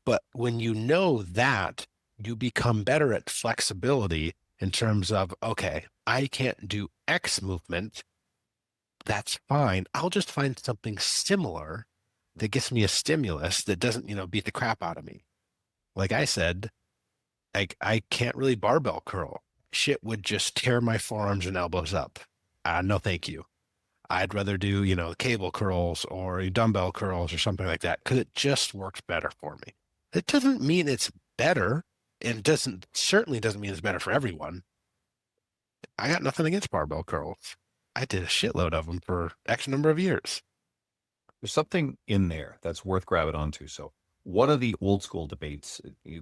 But when you know that, you become better at flexibility in terms of, okay, I can't do X movement. That's fine. I'll just find something similar that gives me a stimulus that doesn't, beat the crap out of me. Like I said, I can't really barbell curl. Shit would just tear my forearms and elbows up. No, thank you. I'd rather do, cable curls or dumbbell curls or something like that because it just works better for me. It doesn't mean it's better, and certainly doesn't mean it's better for everyone. I got nothing against barbell curls. I did a shitload of them for X number of years. There's something in there that's worth grabbing onto. So one of the old school debates,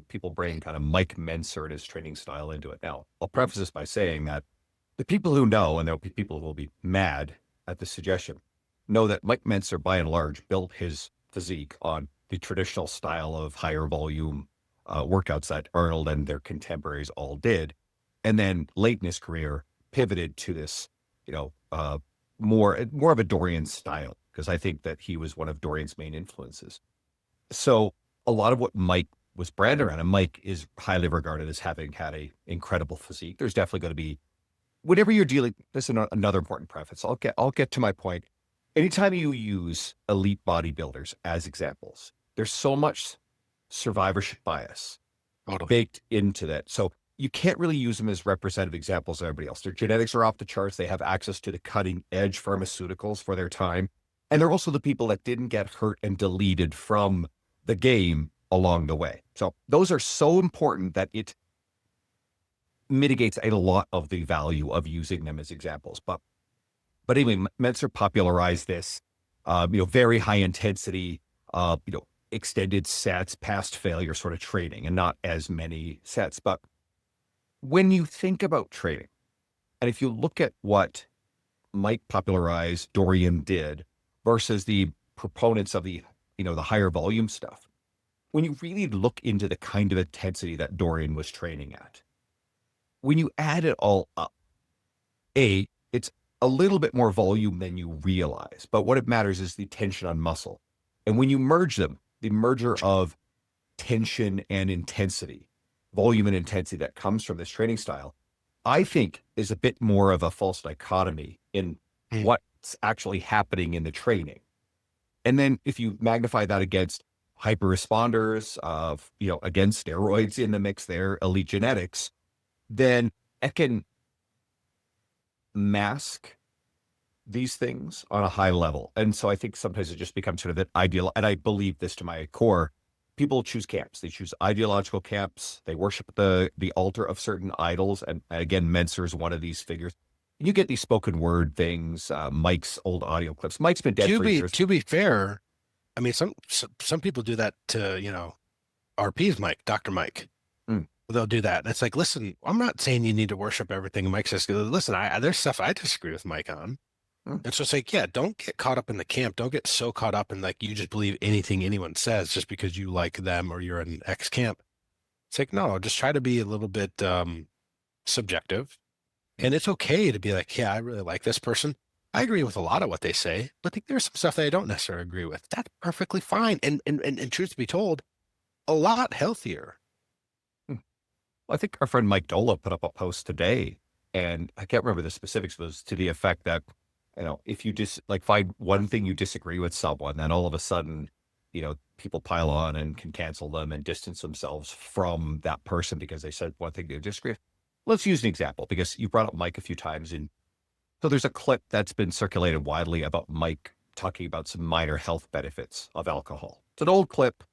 people bring kind of Mike Mentzer and his training style into it. Now, I'll preface this by saying that the people who know, and there'll be people who will be mad at the suggestion, know that Mike Mentzer, by and large, built his physique on the traditional style of higher volume workouts that Arnold and their contemporaries all did. And then late in his career, pivoted to this, more of a Dorian style, because I think that he was one of Dorian's main influences. So a lot of what Mike was branded around, and Mike is highly regarded as having had an incredible physique. There's definitely going to be, whenever you're dealing, this is another important preface. I'll get to my point. Anytime you use elite bodybuilders as examples, there's so much survivorship bias baked into that. So you can't really use them as representative examples of everybody else. Their genetics are off the charts. They have access to the cutting edge pharmaceuticals for their time. And they're also the people that didn't get hurt and deleted from the game along the way. So those are so important that it mitigates a lot of the value of using them as examples. But anyway, Meltzer popularized this, very high intensity, extended sets, past failure sort of training, and not as many sets. But when you think about training, and if you look at what Mike popularized, Dorian did, versus the proponents of the higher volume stuff, when you really look into the kind of intensity that Dorian was training at, when you add it all up, it's a little bit more volume than you realize, but what it matters is the tension on muscle. And when you merge them, the merger of tension and intensity, volume and intensity that comes from this training style, I think is a bit more of a false dichotomy in what's actually happening in the training. And then if you magnify that against hyper responders of, against steroids in the mix there, elite genetics, then it can mask these things on a high level. And so I think sometimes it just becomes sort of that ideal. And I believe this to my core. People choose camps. They choose ideological camps. They worship the altar of certain idols. And again, Meltzer is one of these figures. You get these spoken word things, Mike's old audio clips. Mike's been dead for years. To be fair, I mean, some people do that to, RP's Mike, Dr. Mike. They'll do that. And it's like, listen, I'm not saying you need to worship everything Mike says. Listen, there's stuff I disagree with Mike on. And so it's like, yeah, don't get caught up in the camp. Don't get so caught up in like, you just believe anything anyone says just because you like them or you're in X camp. It's like, no, just try to be a little bit subjective. And it's okay to be like, yeah, I really like this person. I agree with a lot of what they say, but there's some stuff that I don't necessarily agree with. That's perfectly fine. And truth to be told, a lot healthier. I think our friend Mike Dola put up a post today, and I can't remember the specifics, but it was to the effect that, if you just find one thing you disagree with someone, then all of a sudden, people pile on and can cancel them and distance themselves from that person because they said one thing they disagree with. Let's use an example because you brought up Mike a few times. And so there's a clip that's been circulated widely about Mike talking about some minor health benefits of alcohol. It's an old clip.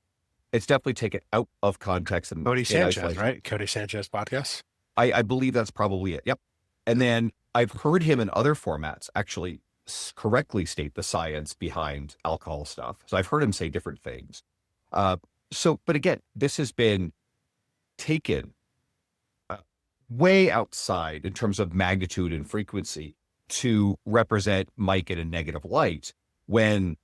It's definitely taken out of context. And Cody Sanchez, right? Cody Sanchez podcast. I believe that's probably it. Yep. And then I've heard him in other formats actually correctly state the science behind alcohol stuff. So I've heard him say different things. But again, this has been taken way outside in terms of magnitude and frequency to represent Mike in a negative light when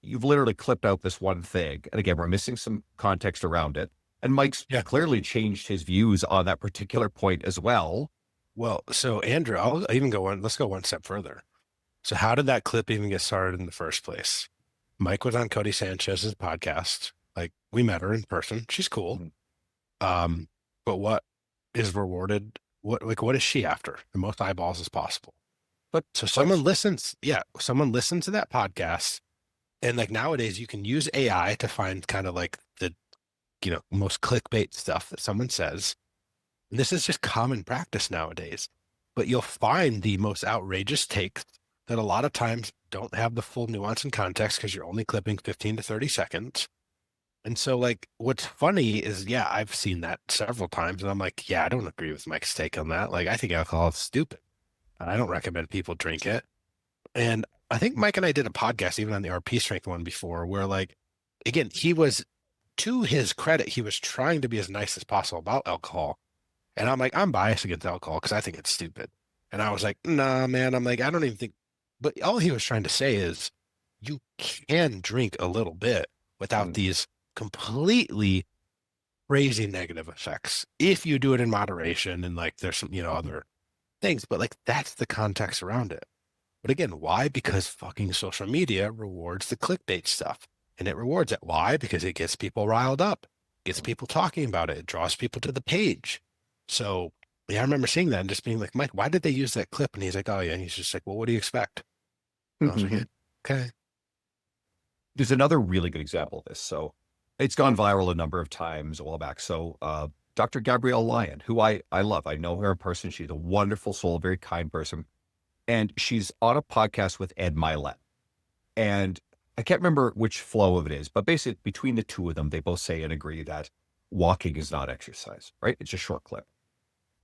you've literally clipped out this one thing. And again, we're missing some context around it. And Mike's clearly changed his views on that particular point as well. Well, so Andrew, I'll even let's go one step further. So how did that clip even get started in the first place? Mike was on Cody Sanchez's podcast. Like, we met her in person. She's cool. But what is rewarded? What is she after? The most eyeballs as possible. But so someone listens to that podcast. And nowadays you can use AI to find kind of the, most clickbait stuff that someone says. And this is just common practice nowadays, but you'll find the most outrageous takes that a lot of times don't have the full nuance and context because you're only clipping 15 to 30 seconds. And so what's funny is, I've seen that several times and I'm like, I don't agree with Mike's take on that. I think alcohol is stupid. I don't recommend people drink it. And I think Mike and I did a podcast even on the RP strength one before where again, he was, to his credit, he was trying to be as nice as possible about alcohol. And I'm like, I'm biased against alcohol because I think it's stupid. And I was like, nah, man. I'm like, I don't even think, but all he was trying to say is you can drink a little bit without these completely crazy negative effects if you do it in moderation and there's some, other things, but that's the context around it. But again, why? Because fucking social media rewards the clickbait stuff. And it rewards it. Why? Because it gets people riled up, gets people talking about it, draws people to the page. So I remember seeing that and just being like, Mike, why did they use that clip? And he's like, oh yeah. And he's just like, well, what do you expect? And I was like, okay. There's another really good example of this. So it's gone viral a number of times a while back. So Dr. Gabrielle Lyon, who I love. I know her in person. She's a wonderful soul, very kind person. And she's on a podcast with Ed Milet. And I can't remember which flow of it is, but basically between the two of them, they both say and agree that walking is not exercise, right? It's a short clip.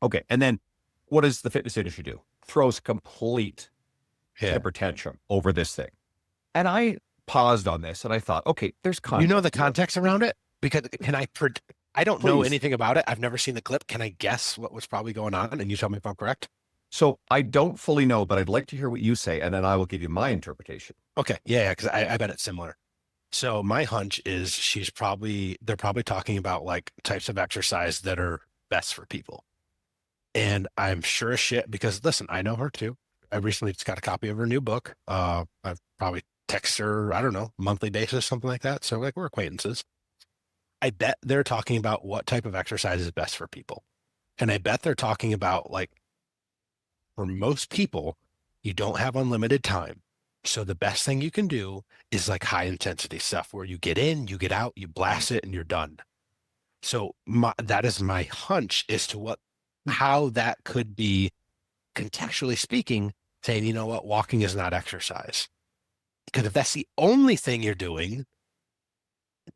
Okay. And then what does the fitness industry do? Throws complete temper tantrum over this thing. And I paused on this and I thought, okay, there's context. You know the context around it? Because I don't know Please. anything about it. I've never seen the clip. Can I guess what was probably going on? And you tell me if I'm correct. So I don't fully know, but I'd like to hear what you say, and then I will give you my interpretation. Okay. Yeah. Because I bet it's similar. So my hunch is they're probably talking about like types of exercise that are best for people. And I'm sure as shit, because listen, I know her too. I recently just got a copy of her new book. I've probably text her, I don't know, monthly basis, something like that. So like we're acquaintances. I bet they're talking about what type of exercise is best for people. And I bet they're talking about like, for most people, you don't have unlimited time. So the best thing you can do is like high intensity stuff where you get in, you get out, you blast it, and you're done. So that is my hunch as to how that could be contextually speaking, saying, you know what, walking is not exercise. Because if that's the only thing you're doing,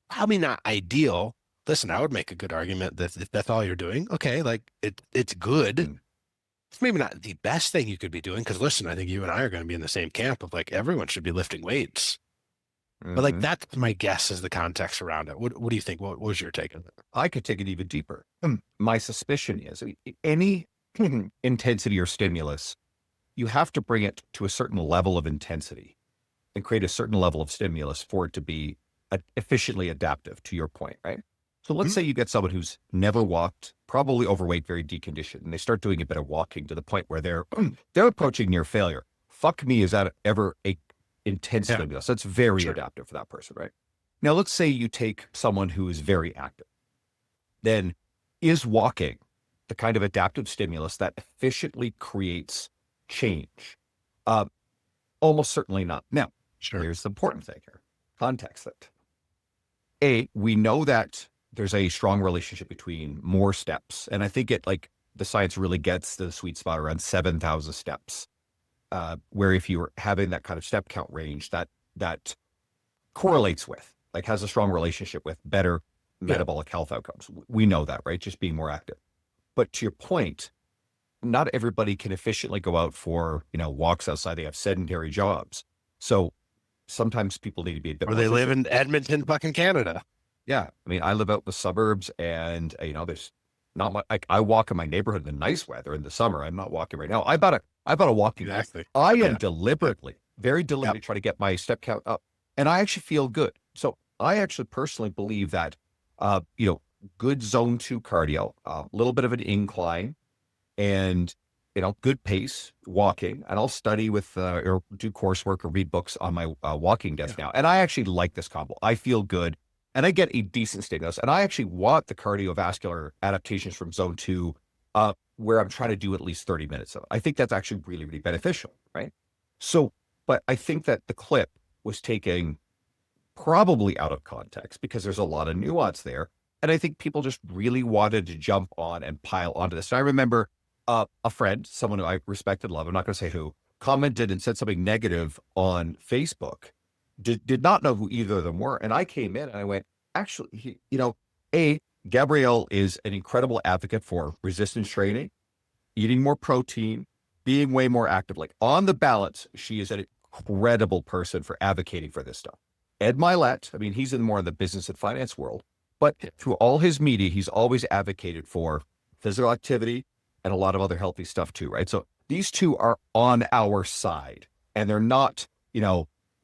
probably not ideal. Listen, I would make a good argument that if that's all you're doing, okay, like it's good. It's maybe not the best thing you could be doing. Because listen, I think you and I are going to be in the same camp of like everyone should be lifting weights. But like that's my guess is the context around it. What do you think? What was your take on it? I could take it even deeper. My suspicion is any intensity or stimulus, you have to bring it to a certain level of intensity and create a certain level of stimulus for it to be efficiently adaptive, to your point, right? So let's say you get someone who's never walked, probably overweight, very deconditioned, and they start doing a bit of walking to the point where they're approaching near failure. Fuck me, is that ever a intense stimulus? That's very adaptive for that person, right? Now, let's say you take someone who is very active. Then is walking the kind of adaptive stimulus that efficiently creates change? Almost certainly not. Now, here's the important thing here. Context it. We know that there's a strong relationship between more steps. And I think the science really gets to the sweet spot around 7,000 steps, where if you're having that kind of step count range, that correlates with, has a strong relationship with better metabolic health outcomes. We know that, right? Just being more active. But to your point, not everybody can efficiently go out for, walks outside. They have sedentary jobs. So sometimes people need to be a bit more they live in Edmonton, fucking Canada. Yeah. I mean, I live out in the suburbs and, there's not much. I walk in my neighborhood in the nice weather in the summer. I'm not walking right now. I bought a walking. Exactly. I am very deliberately trying to get my step count up, and I actually feel good. So I actually personally believe that, good zone 2 cardio, a little bit of an incline and, good pace walking, and I'll study with, or do coursework or read books on my walking desk now. And I actually like this combo. I feel good. And I get a decent stimulus. And I actually want the cardiovascular adaptations from zone 2, where I'm trying to do at least 30 minutes of. I think that's actually really, really beneficial, right? So, but I think that the clip was taken probably out of context because there's a lot of nuance there. And I think people just really wanted to jump on and pile onto this. And I remember a friend, someone who I respect and love, I'm not going to say who, commented and said something negative on Facebook. Did not know who either of them were. And I came in and I went, actually, Gabrielle is an incredible advocate for resistance training, eating more protein, being way more active. Like on the balance, she is an incredible person for advocating for this stuff. Ed Milet, I mean, he's in more of the business and finance world, but through all his media, he's always advocated for physical activity and a lot of other healthy stuff too, right? So these two are on our side and they're not,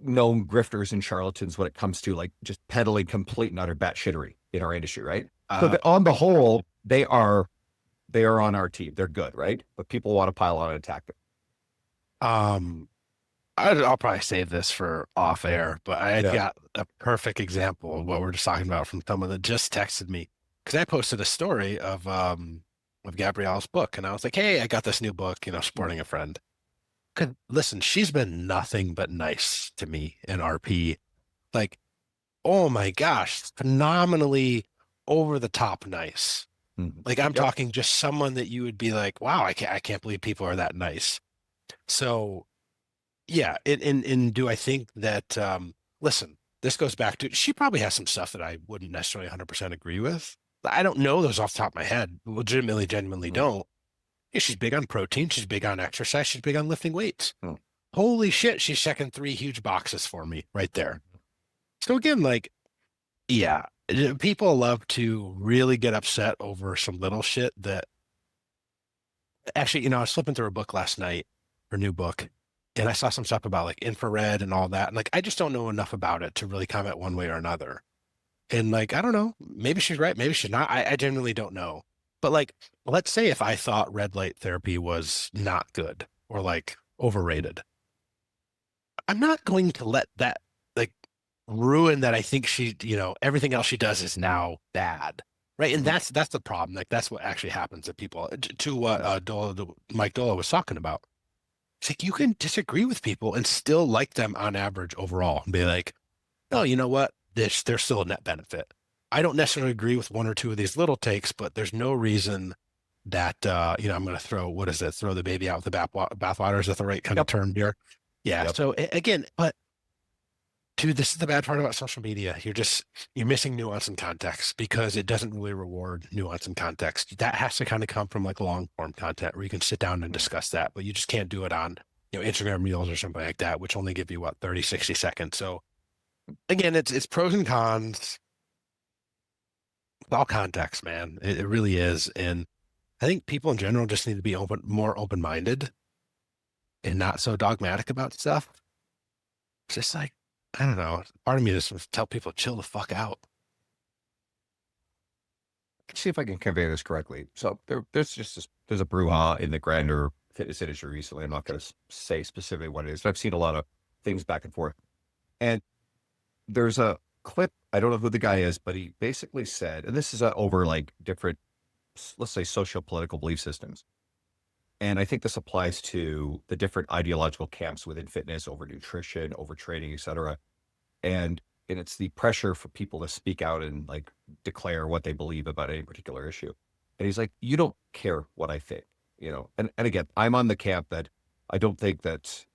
known grifters and charlatans when it comes to just peddling complete and utter batshittery in our industry, right? So on the whole, they are on our team. They're good, right? But people want to pile on and attack them. I'll probably save this for off air, but I got a perfect example of what we're just talking about from someone that just texted me because I posted a story of Gabrielle's book, and I was like, "Hey, I got this new book, supporting a friend." Listen, she's been nothing but nice to me in RP. Like, oh my gosh, phenomenally over the top nice. Mhm. Like I'm Yep. talking just someone that you would be like, wow, I can't believe people are that nice. So yeah, and do I think that listen, this goes back to she probably has some stuff that I wouldn't necessarily 100% agree with. I don't know those off the top of my head. Legitimately, genuinely Mm, don't. Yeah, she's big on protein, she's big on exercise, she's big on lifting weights. mm, Holy shit, she's checking three huge boxes for me right there. mhm. So again, like, yeah, people love to really get upset over some little shit that actually, I was flipping through a book last night, her new book, and I saw some stuff about like infrared and all that. And like, I just don't know enough about it to really comment one way or another. And like, I don't know, maybe she's right, maybe she's not. I genuinely don't know. But like, let's say if I thought red light therapy was not good or like overrated, I'm not going to let that like ruin that. I think she, everything else she does is now bad. Right. And Mhm. that's the problem. Like that's what actually happens to people to what Mike Dola was talking about. It's like you can disagree with people and still like them on average overall and be like, oh, you know what? There's still a net benefit. I don't necessarily agree with one or two of these little takes, but there's no reason that I'm going to throw what is it? Throw the baby out with the bathwater. Is that the right kind of Yep. term here? Yeah. Yep. So again, but dude, this is the bad part about social media. You're missing nuance and context because it doesn't really reward nuance and context. That has to kind of come from like long form content where you can sit down and Mm. discuss that, but you just can't do it on, Instagram Reels or something like that, which only give you what 30, 60 seconds. So again, it's pros and cons. It's all context, man. It really is. And I think people in general just need to be more open-minded and not so dogmatic about stuff. It's just like, I don't know. Part of me just wants to tell people chill the fuck out. Let's see if I can convey this correctly. So there's a brouhaha in the grander fitness industry recently. I'm not going to say specifically what it is, but I've seen a lot of things back and forth. And there's a clip. I don't know who the guy is, but he basically said, and this is over like different, let's say, socio-political belief systems. And I think this applies to the different ideological camps within fitness, over nutrition, over training, et cetera. And it's the pressure for people to speak out and like declare what they believe about any particular issue. And he's like, you don't care what I think, And again, I'm on the camp that I don't think that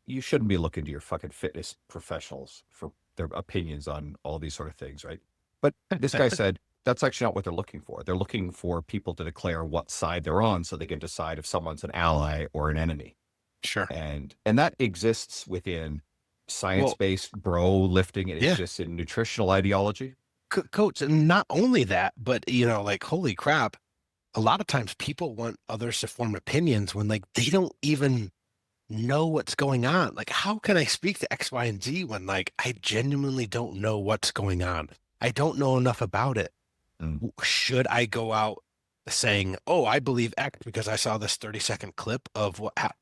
you shouldn't be looking to your fucking fitness professionals for their opinions on all these sort of things, right? But this guy said that's actually not what they're looking for. They're looking for people to declare what side they're on so they can decide if someone's an ally or an enemy. Sure. And that exists within Well, science-based bro lifting. It yeah, exists in nutritional ideology. coach, and not only that, but like holy crap, a lot of times people want others to form opinions when like they don't even know what's going on. Like, how can I speak to X, Y, and Z when like I genuinely don't know what's going on? I don't know enough about it. Mm, Should I go out saying, "Oh, I believe X because I saw this 30-second clip of what happened"?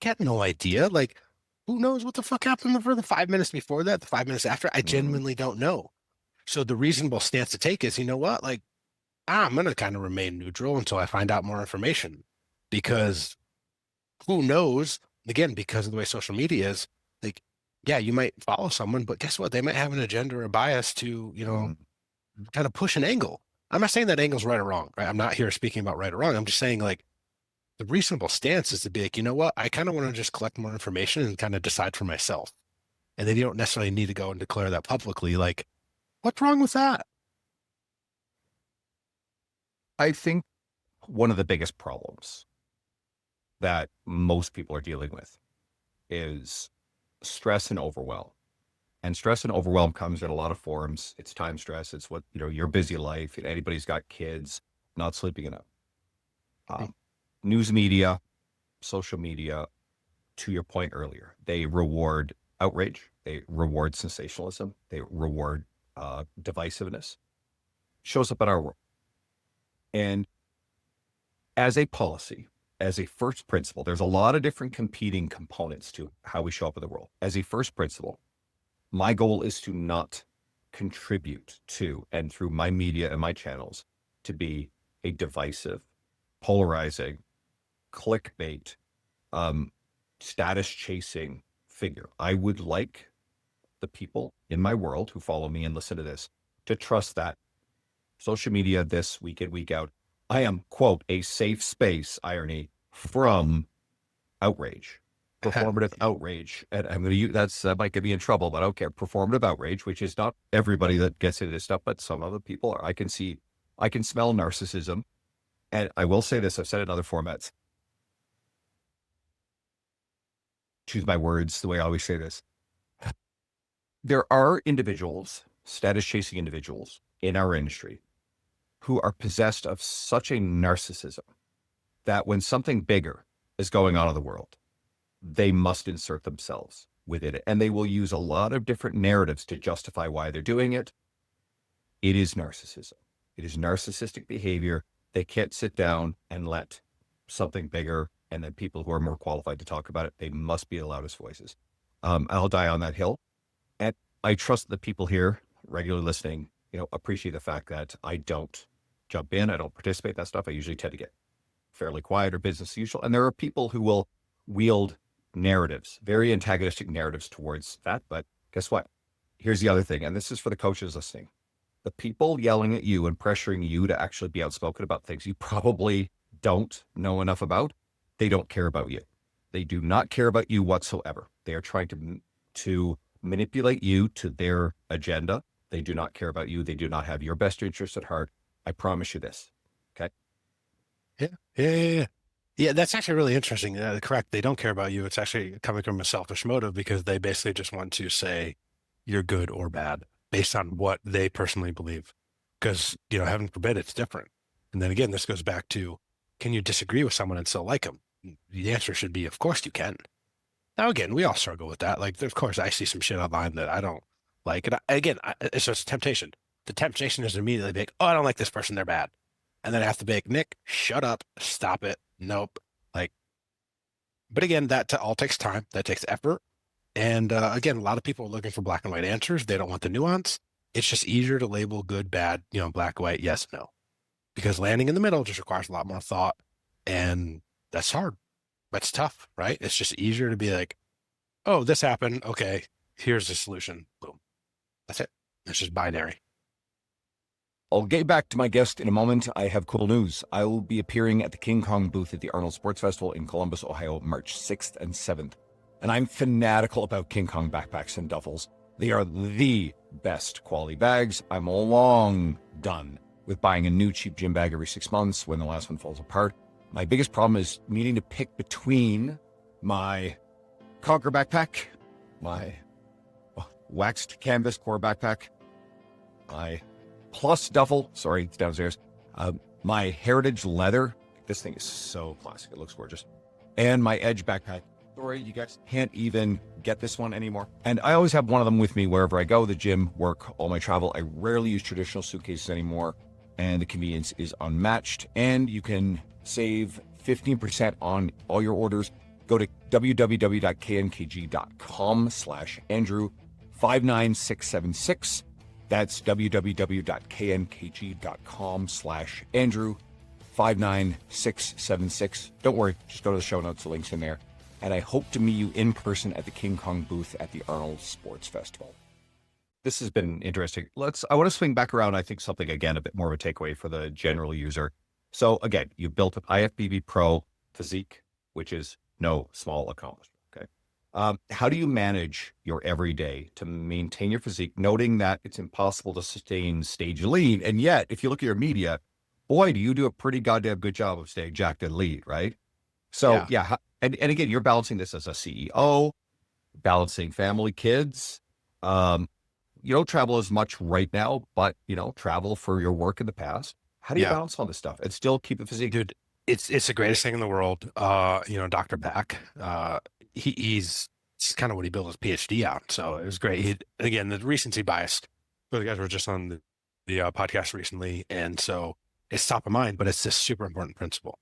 Get no idea. Like, who knows what the fuck happened for the 5 minutes before that, the 5 minutes after? I mm, genuinely don't know. So the reasonable stance to take is, you know what? Like, I'm gonna kind of remain neutral until I find out more information, because who knows? Again, because of the way social media is, like, yeah, you might follow someone, but guess what? They might have an agenda or a bias to, mm. kind of push an angle. I'm not saying that angle's right or wrong, right? I'm not here speaking about right or wrong. I'm just saying like the reasonable stance is to be like, you know what? I kind of want to just collect more information and kind of decide for myself. And then you don't necessarily need to go and declare that publicly. Like, what's wrong with that? I think one of the biggest problems that most people are dealing with is stress and overwhelm. And stress and overwhelm comes in a lot of forms. It's time stress. It's what, your busy life. Anybody's got kids, not sleeping enough. Um, News media, social media, to your point earlier, they reward outrage. They reward sensationalism. They reward divisiveness. Shows up in our world. And as a policy, as a first principle, there's a lot of different competing components to how we show up in the world. As a first principle, my goal is to not contribute to, and through my media and my channels, to be a divisive, polarizing, clickbait, um, status chasing figure. I would like the people in my world who follow me and listen to this to trust that social media this week in, week out. I am, quote, a safe space, irony, from outrage, performative outrage. And I'm going to use, that might get me in trouble, but I don't care. Performative outrage, which is not everybody that gets into this stuff, but some other people are. I can smell narcissism. And I will say this, I've said it in other formats. Choose my words the way I always say this. There are individuals, status chasing individuals in our industry who are possessed of such a narcissism that when something bigger is going on in the world, they must insert themselves within it. And they will use a lot of different narratives to justify why they're doing it. It is narcissism. It is narcissistic behavior. They can't sit down and let something bigger, and then people who are more qualified to talk about it, they must be the loudest voices. I'll die on that hill. And I trust the people here regularly listening, appreciate the fact that I don't jump in. I don't participate in that stuff. I usually tend to get fairly quiet or business as usual. And there are people who will wield narratives, very antagonistic narratives towards that. But guess what? Here's the other thing. And this is for the coaches listening. The people yelling at you and pressuring you to actually be outspoken about things you probably don't know enough about, they don't care about you. They do not care about you whatsoever. They are trying to manipulate you to their agenda. They do not care about you. They do not have your best interest at heart. I promise you this. Okay. Yeah, that's actually really interesting. Correct. They don't care about you. It's actually coming from a selfish motive because they basically just want to say you're good or bad based on what they personally believe. Because, heaven forbid, it's different. And then again, this goes back to, can you disagree with someone and still like them? The answer should be, of course you can. Now, again, we all struggle with that. Like, of course, I see some shit online that I don't like. And it's just a temptation. The temptation is immediately big. Oh, I don't like this person. They're bad. And then I have to be like, Nick, shut up. Stop it. Nope. But again, that all takes time. That takes effort. And again, a lot of people are looking for black and white answers. They don't want the nuance. It's just easier to label good, bad, black, white, yes, no. Because landing in the middle just requires a lot more thought. And that's hard. That's tough, right? It's just easier to be like, oh, this happened. Okay, here's the solution. Boom. That's it. It's just binary. I'll get back to my guest in a moment. I have cool news. I will be appearing at the King Kong booth at the Arnold Sports Festival in Columbus, Ohio, March 6th and 7th. And I'm fanatical about King Kong backpacks and duffels. They are the best quality bags. I'm long done with buying a new cheap gym bag every 6 months when the last one falls apart. My biggest problem is needing to pick between my Conquer backpack, my waxed canvas core backpack, my Plus duffel, sorry, it's downstairs, my Heritage leather. This thing is so classic. It looks gorgeous. And my Edge backpack. Sorry, you guys can't even get this one anymore. And I always have one of them with me wherever I go, the gym, work, all my travel. I rarely use traditional suitcases anymore, and the convenience is unmatched. And you can save 15% on all your orders. Go to www.knkg.com/Andrew59676. That's www.knkg.com/Andrew59676. Don't worry, just go to the show notes, the link's in there. And I hope to meet you in person at the King Kong booth at the Arnold Sports Festival. This has been interesting. I want to swing back around. I think something, again, a bit more of a takeaway for the general user. So again, you built an IFBB Pro Physique, which is no small accomplishment. Okay. How do you manage your everyday to maintain your physique, noting that it's impossible to sustain stage lean? And yet, if you look at your media, boy, do you do a pretty goddamn good job of staying jacked and lean, right? So yeah. And again, you're balancing this as a CEO, balancing family, kids. You don't travel as much right now, but travel for your work in the past. How do you balance all this stuff and still keep the physique? Dude, it's the greatest thing in the world. Dr. Back, he's kind of what he built his PhD on. So it was great. Again, the recency bias. Those guys were just on the podcast recently. And so it's top of mind, but it's this super important principle.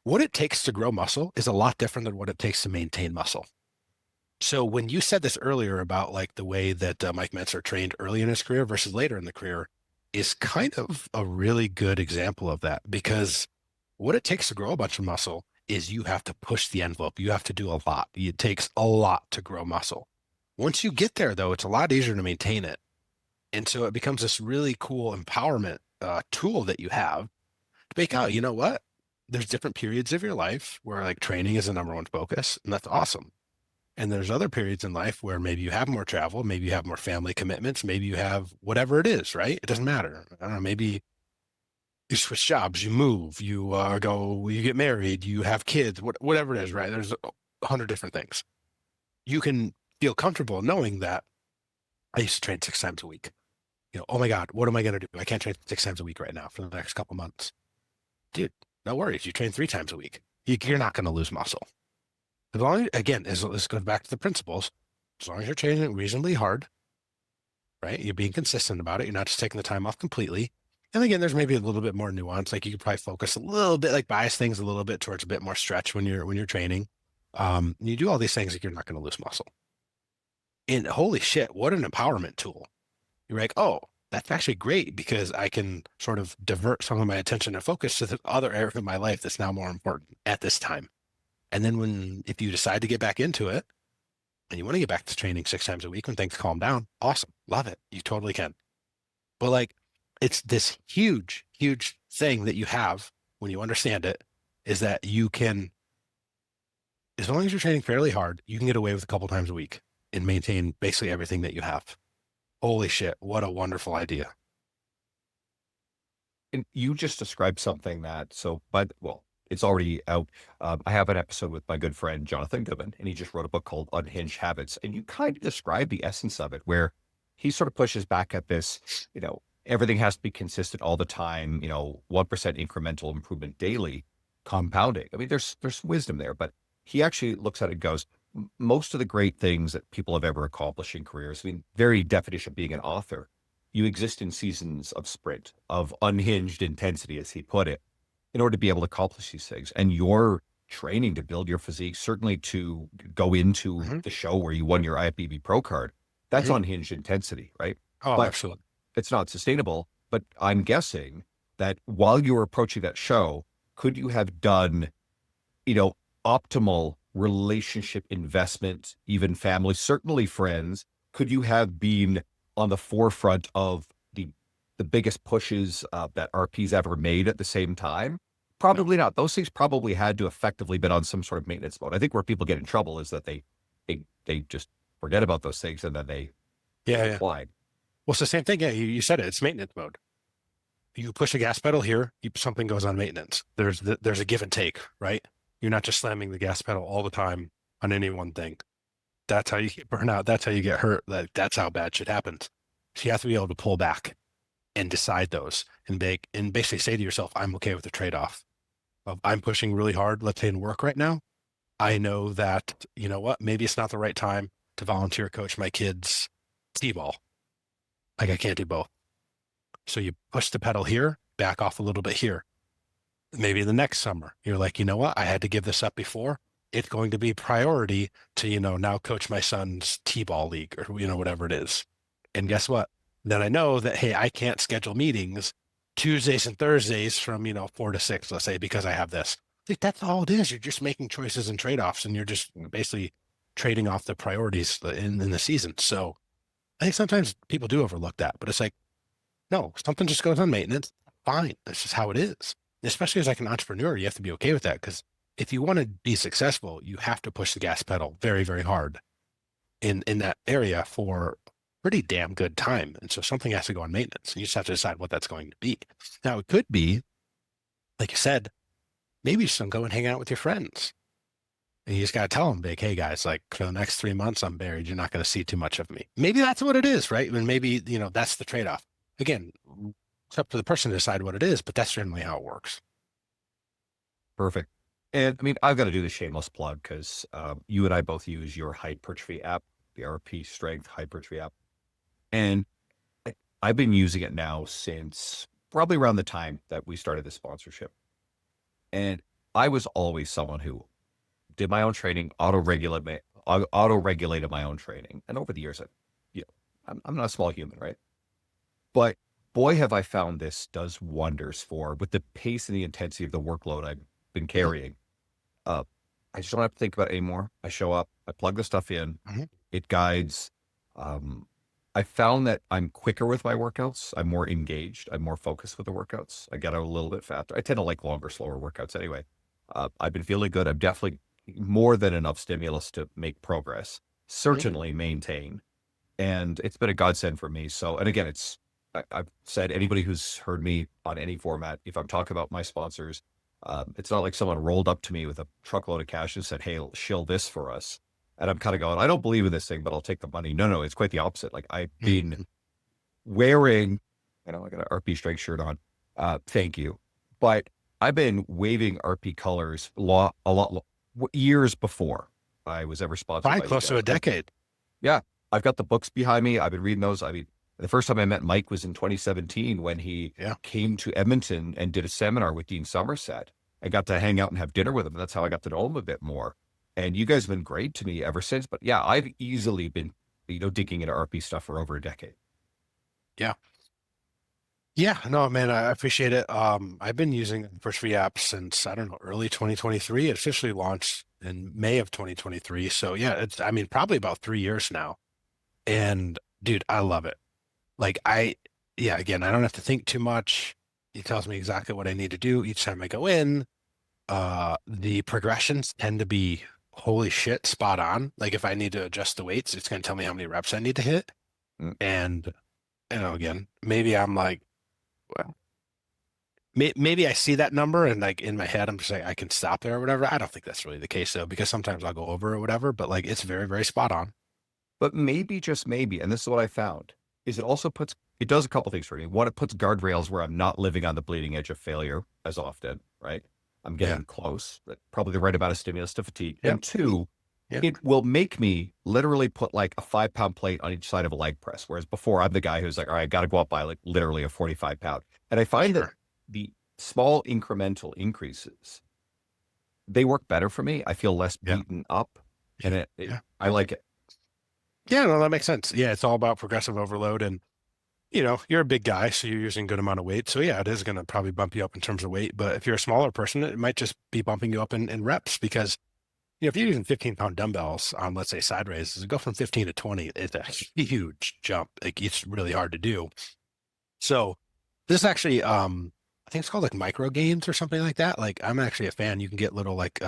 What it takes to grow muscle is a lot different than what it takes to maintain muscle. So when you said this earlier about like the way that Mike Mentzer trained early in his career versus later in the career is kind of a really good example of that, because what it takes to grow a bunch of muscle is you have to push the envelope. You have to do a lot. It takes a lot to grow muscle. Once you get there, though, it's a lot easier to maintain it. And so it becomes this really cool empowerment tool that you have to make out, you know what? There's different periods of your life where like training is the number one focus, and that's awesome. And there's other periods in life where maybe you have more travel, maybe you have more family commitments, maybe you have whatever it is, right? It doesn't matter. I don't know, maybe you switch jobs, you move, you get married, you have kids, whatever it is, right? There's 100 different things. You can feel comfortable knowing that I used to train 6 times a week. Oh my God, what am I going to do? I can't train 6 times a week right now for the next couple months. Dude, no worries. You train 3 times a week. You're not going to lose muscle. As long as, again, this goes back to the principles. As long as you're training reasonably hard, right? You're being consistent about it. You're not just taking the time off completely. And again, there's maybe a little bit more nuance. Like you could probably focus a little bit, like bias things a little bit towards a bit more stretch when you're training. You do all these things, like you're not going to lose muscle. And holy shit, what an empowerment tool. You're like, oh, that's actually great because I can sort of divert some of my attention and focus to the other area of my life that's now more important at this time. And then if you decide to get back into it and you want to get back to training 6 times a week when things calm down, awesome. Love it. You totally can. But like, it's this huge, huge thing that you have when you understand it is that you can, as long as you're training fairly hard, you can get away with a couple times a week and maintain basically everything that you have. Holy shit. What a wonderful idea. And you just described something that, well, it's already out. I have an episode with my good friend, Jonathan Goodman, and he just wrote a book called Unhinged Habits. And you kind of describe the essence of it, where he sort of pushes back at this, everything has to be consistent all the time, 1% incremental improvement daily, compounding. I mean, there's wisdom there, but he actually looks at it and goes, most of the great things that people have ever accomplished in careers, I mean, very definition of being an author, you exist in seasons of sprint, of unhinged intensity, as he put it, in order to be able to accomplish these things. And your training to build your physique, certainly to go into the show where you won your IFBB Pro card, that's unhinged intensity, right? Oh, but absolutely. It's not sustainable. But I'm guessing that while you were approaching that show, could you have done, optimal relationship investment, even family, certainly friends? Could you have been on the forefront of the biggest pushes that RP's ever made at the same time? Probably not. Those things probably had to effectively been on some sort of maintenance mode. I think where people get in trouble is that they just forget about those things and then they apply. Well, it's the same thing. Yeah, you said it. It's maintenance mode. You push a gas pedal here, something goes on maintenance. There's a give and take, right? You're not just slamming the gas pedal all the time on any one thing. That's how you get burnout. That's how you get hurt. That's how bad shit happens. So you have to be able to pull back and decide those and basically say to yourself, I'm okay with the trade-off of I'm pushing really hard, let's say in work right now. I know that, you know what, maybe it's not the right time to volunteer coach my kids t-ball. Like I can't do both. So you push the pedal here, back off a little bit here. Maybe the next summer, you're like, you know what, I had to give this up before. It's going to be priority to, now coach my son's t-ball league or, whatever it is. And guess what? Then I know that, hey, I can't schedule meetings Tuesdays and Thursdays from, 4 to 6, let's say, because I have this. Like, that's all it is. You're just making choices and trade-offs, and you're just basically trading off the priorities in the season. So I think sometimes people do overlook that, but it's like, no, something just goes on maintenance. Fine. That's just how it is. Especially as like an entrepreneur, you have to be okay with that, because if you want to be successful, you have to push the gas pedal very, very hard in that area for pretty damn good time. And so something has to go on maintenance, and you just have to decide what that's going to be. Now, it could be, like you said, maybe just go and hang out with your friends. And you just got to tell them, like, hey guys, like for the next 3 months, I'm buried. You're not going to see too much of me. Maybe that's what it is, right? And maybe, that's the trade-off. Again, it's up to the person to decide what it is, but that's generally how it works. Perfect. And I mean, I've got to do the shameless plug because you and I both use your Hypertrophy app, the RP Strength Hypertrophy app. And I've been using it now since probably around the time that we started the sponsorship. And I was always someone who did my own training, auto-regulated my own training. And over the years, I'm not a small human, right? But boy, have I found this does wonders with the pace and the intensity of the workload I've been carrying. I just don't have to think about it anymore. I show up, I plug the stuff in, it guides. I found that I'm quicker with my workouts. I'm more engaged. I'm more focused with the workouts. I get a little bit faster. I tend to like longer, slower workouts anyway. I've been feeling good. I'm definitely more than enough stimulus to make progress, certainly maintain. And it's been a godsend for me. So, and again, I've said anybody who's heard me on any format, if I'm talking about my sponsors, it's not like someone rolled up to me with a truckload of cash and said, hey, shill this for us. And I'm kind of going, I don't believe in this thing, but I'll take the money. No, it's quite the opposite. Like I've been wearing, I got an RP strength shirt on. Thank you. But I've been waving RP colors a lot years before I was ever sponsored Probably by you close to guys. a decade. Yeah. I've got the books behind me. I've been reading those. I mean, the first time I met Mike was in 2017 when he came to Edmonton and did a seminar with Dean Somerset. I got to hang out and have dinner with him. That's how I got to know him a bit more. And you guys have been great to me ever since. But yeah, I've easily been, digging into RP stuff for over a decade. Yeah. Yeah, no, man, I appreciate it. I've been using Hypertrophy app since, I don't know, early 2023. It officially launched in May of 2023. So yeah, I mean, probably about 3 years now. And dude, I love it. Like yeah, again, I don't have to think too much. It tells me exactly what I need to do each time I go in. The progressions tend to be holy shit, spot on. Like if I need to adjust the weights, it's going to tell me how many reps I need to hit. And, again, maybe I'm like, well, maybe I see that number and like in my head, I'm just like, I can stop there or whatever. I don't think that's really the case though, because sometimes I'll go over or whatever, but like it's very, very spot on. But maybe, just maybe, and this is what I found, is it does a couple things for me. One, it puts guardrails where I'm not living on the bleeding edge of failure as often, right? I'm getting close, but probably the right amount of stimulus to fatigue. Yep. And two, Yep. it will make me literally put like a 5-pound plate on each side of a leg press. Whereas before I'm the guy who's like, all right, I got to go up by like literally a 45-pound. And I find that the small incremental increases, they work better for me. I feel less beaten up and I like it. Yeah, no, that makes sense. Yeah, it's all about progressive overload. And, you're a big guy, so you're using a good amount of weight. So yeah, it is going to probably bump you up in terms of weight. But if you're a smaller person, it might just be bumping you up in reps because, if you're using 15-pound dumbbells on, let's say, side raises, go from 15 to 20, it's a huge jump. Like it's really hard to do. So this is actually, I think it's called like micro gains or something like that. Like I'm actually a fan. You can get little like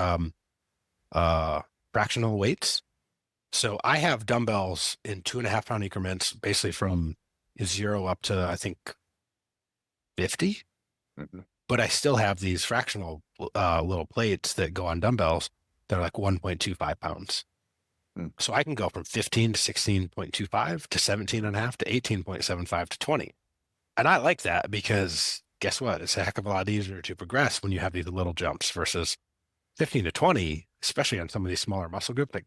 fractional weights. So I have dumbbells in 2.5-pound increments, basically from 0 up to I think 50. But I still have these fractional little plates that go on dumbbells that are like 1.25 pounds. So I can go from 15 to 16.25 to 17.5 to 18.75 to 20. And I like that because guess what? It's a heck of a lot easier to progress when you have these little jumps versus 15 to 20, especially on some of these smaller muscle groups. Like,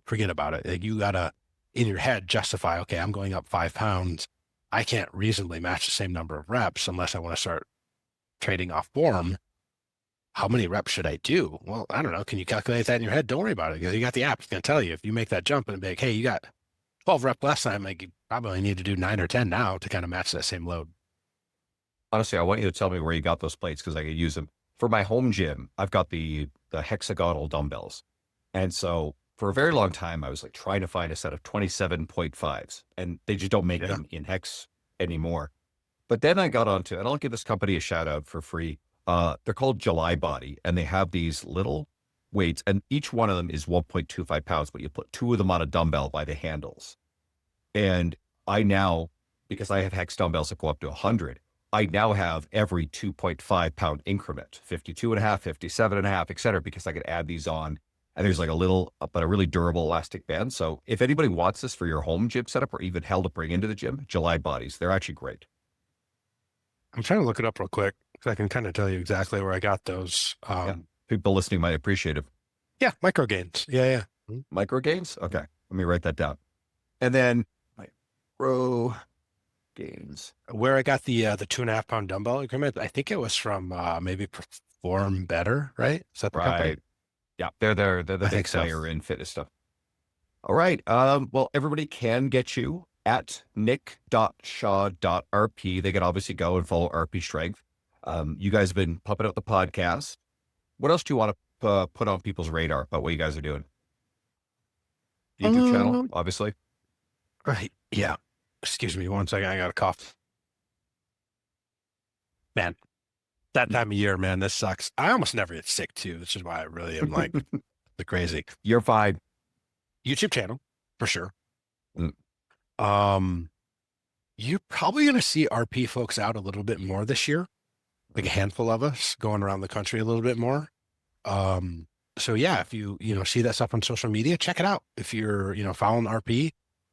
forget about it. Like you gotta in your head justify, okay, I'm going up 5 pounds. I can't reasonably match the same number of reps unless I want to start trading off form. How many reps should I do? Well, I don't know. Can you calculate that in your head? Don't worry about it. You got the app. It's going to tell you if you make that jump and be like, hey, you got 12 reps last time. Like you probably need to do 9 or 10 now to kind of match that same load. Honestly, I want you to tell me where you got those plates because I could use them. For my home gym, I've got the hexagonal dumbbells. And so for a very long time, I was like trying to find a set of 27.5s and they just don't make them in hex anymore. But then I got onto, and I'll give this company a shout out for free. They're called July Body, and they have these little weights, and each one of them is 1.25 pounds, but you put 2 of them on a dumbbell by the handles. And I now, because I have hex dumbbells that go up to 100, I now have every 2.5 pound increment, 52.5, 57.5, et cetera, because I could add these on. And there's like a little, but a really durable elastic band. So if anybody wants this for your home gym setup or even hell to bring into the gym, July Bodies, they're actually great. I'm trying to look it up real quick so I can kind of tell you exactly where I got those. People listening might appreciate it. Yeah, micro gains. Yeah. Micro gains? Okay. Let me write that down. And then micro gains. Where I got the 2.5 pound dumbbell increment, I think it was from maybe Perform Better, right? Is that the company? Yeah, they're the big player in fitness stuff. All right. Well, everybody can get you at nick.shaw.rp. They can obviously go and follow RP Strength. You guys have been pumping out the podcast. What else do you want to put on people's radar about what you guys are doing? YouTube channel, obviously. Right. Yeah. Excuse me 1 second. I got a cough. Man, that time of year, man, this sucks. I almost never get sick too, which is why I really am like the crazy. You're fine. YouTube channel for sure. Mm. You're probably going to see RP folks out a little bit more this year, like a handful of us going around the country a little bit more. So yeah, if you see that stuff on social media, check it out. If you're following RP,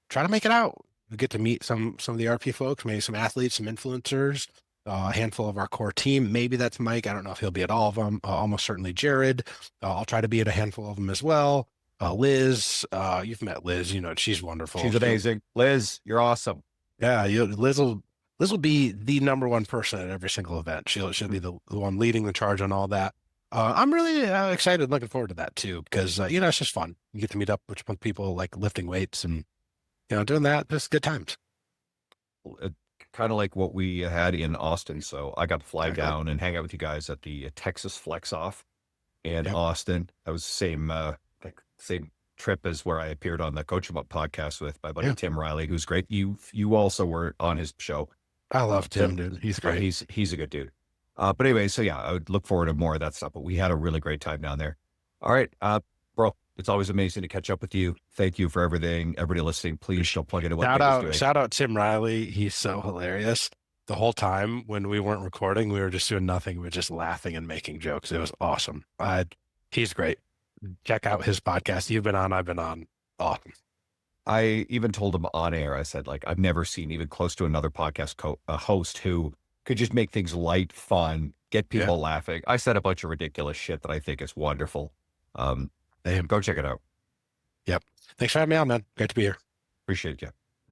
try to make it out. You get to meet some of the RP folks, maybe some athletes, some influencers, a handful of our core team. Maybe that's Mike. I don't know if he'll be at all of them. Almost certainly Jared. I'll try to be at a handful of them as well. Liz, you've met Liz. She's wonderful. She's amazing. Liz, you're awesome. Yeah, Liz will be the number one person at every single event. She'll be the one leading the charge on all that. I'm really excited, looking forward to that too, because it's just fun. You get to meet up with people like lifting weights and doing that. Just good times. Kind of like what we had in Austin. So I got to fly Exactly. down and hang out with you guys at the Texas Flex Off in Yep. Austin. That was the same trip as where I appeared on the Coach 'em Up podcast with my buddy Yeah. Tim Riley, who's great. You also were on his show. I love Tim, dude. He's great. He's a good dude. But anyway, so yeah, I would look forward to more of that stuff. But we had a really great time down there. All right, bro, it's always amazing to catch up with you. Thank you for everything. Everybody listening, please don't plug into what Mike is doing. Shout out Tim Riley. He's so hilarious. The whole time when we weren't recording, we were just doing nothing. We were just laughing and making jokes. It was awesome. He's great. Check out his podcast. You've been on, I've been on. Awesome. I even told him on air, I said, like, I've never seen even close to another podcast host who could just make things light, fun, get people laughing. I said a bunch of ridiculous shit that I think is wonderful. Go check it out. Yep. Thanks for having me on, man. Great to be here. Appreciate you.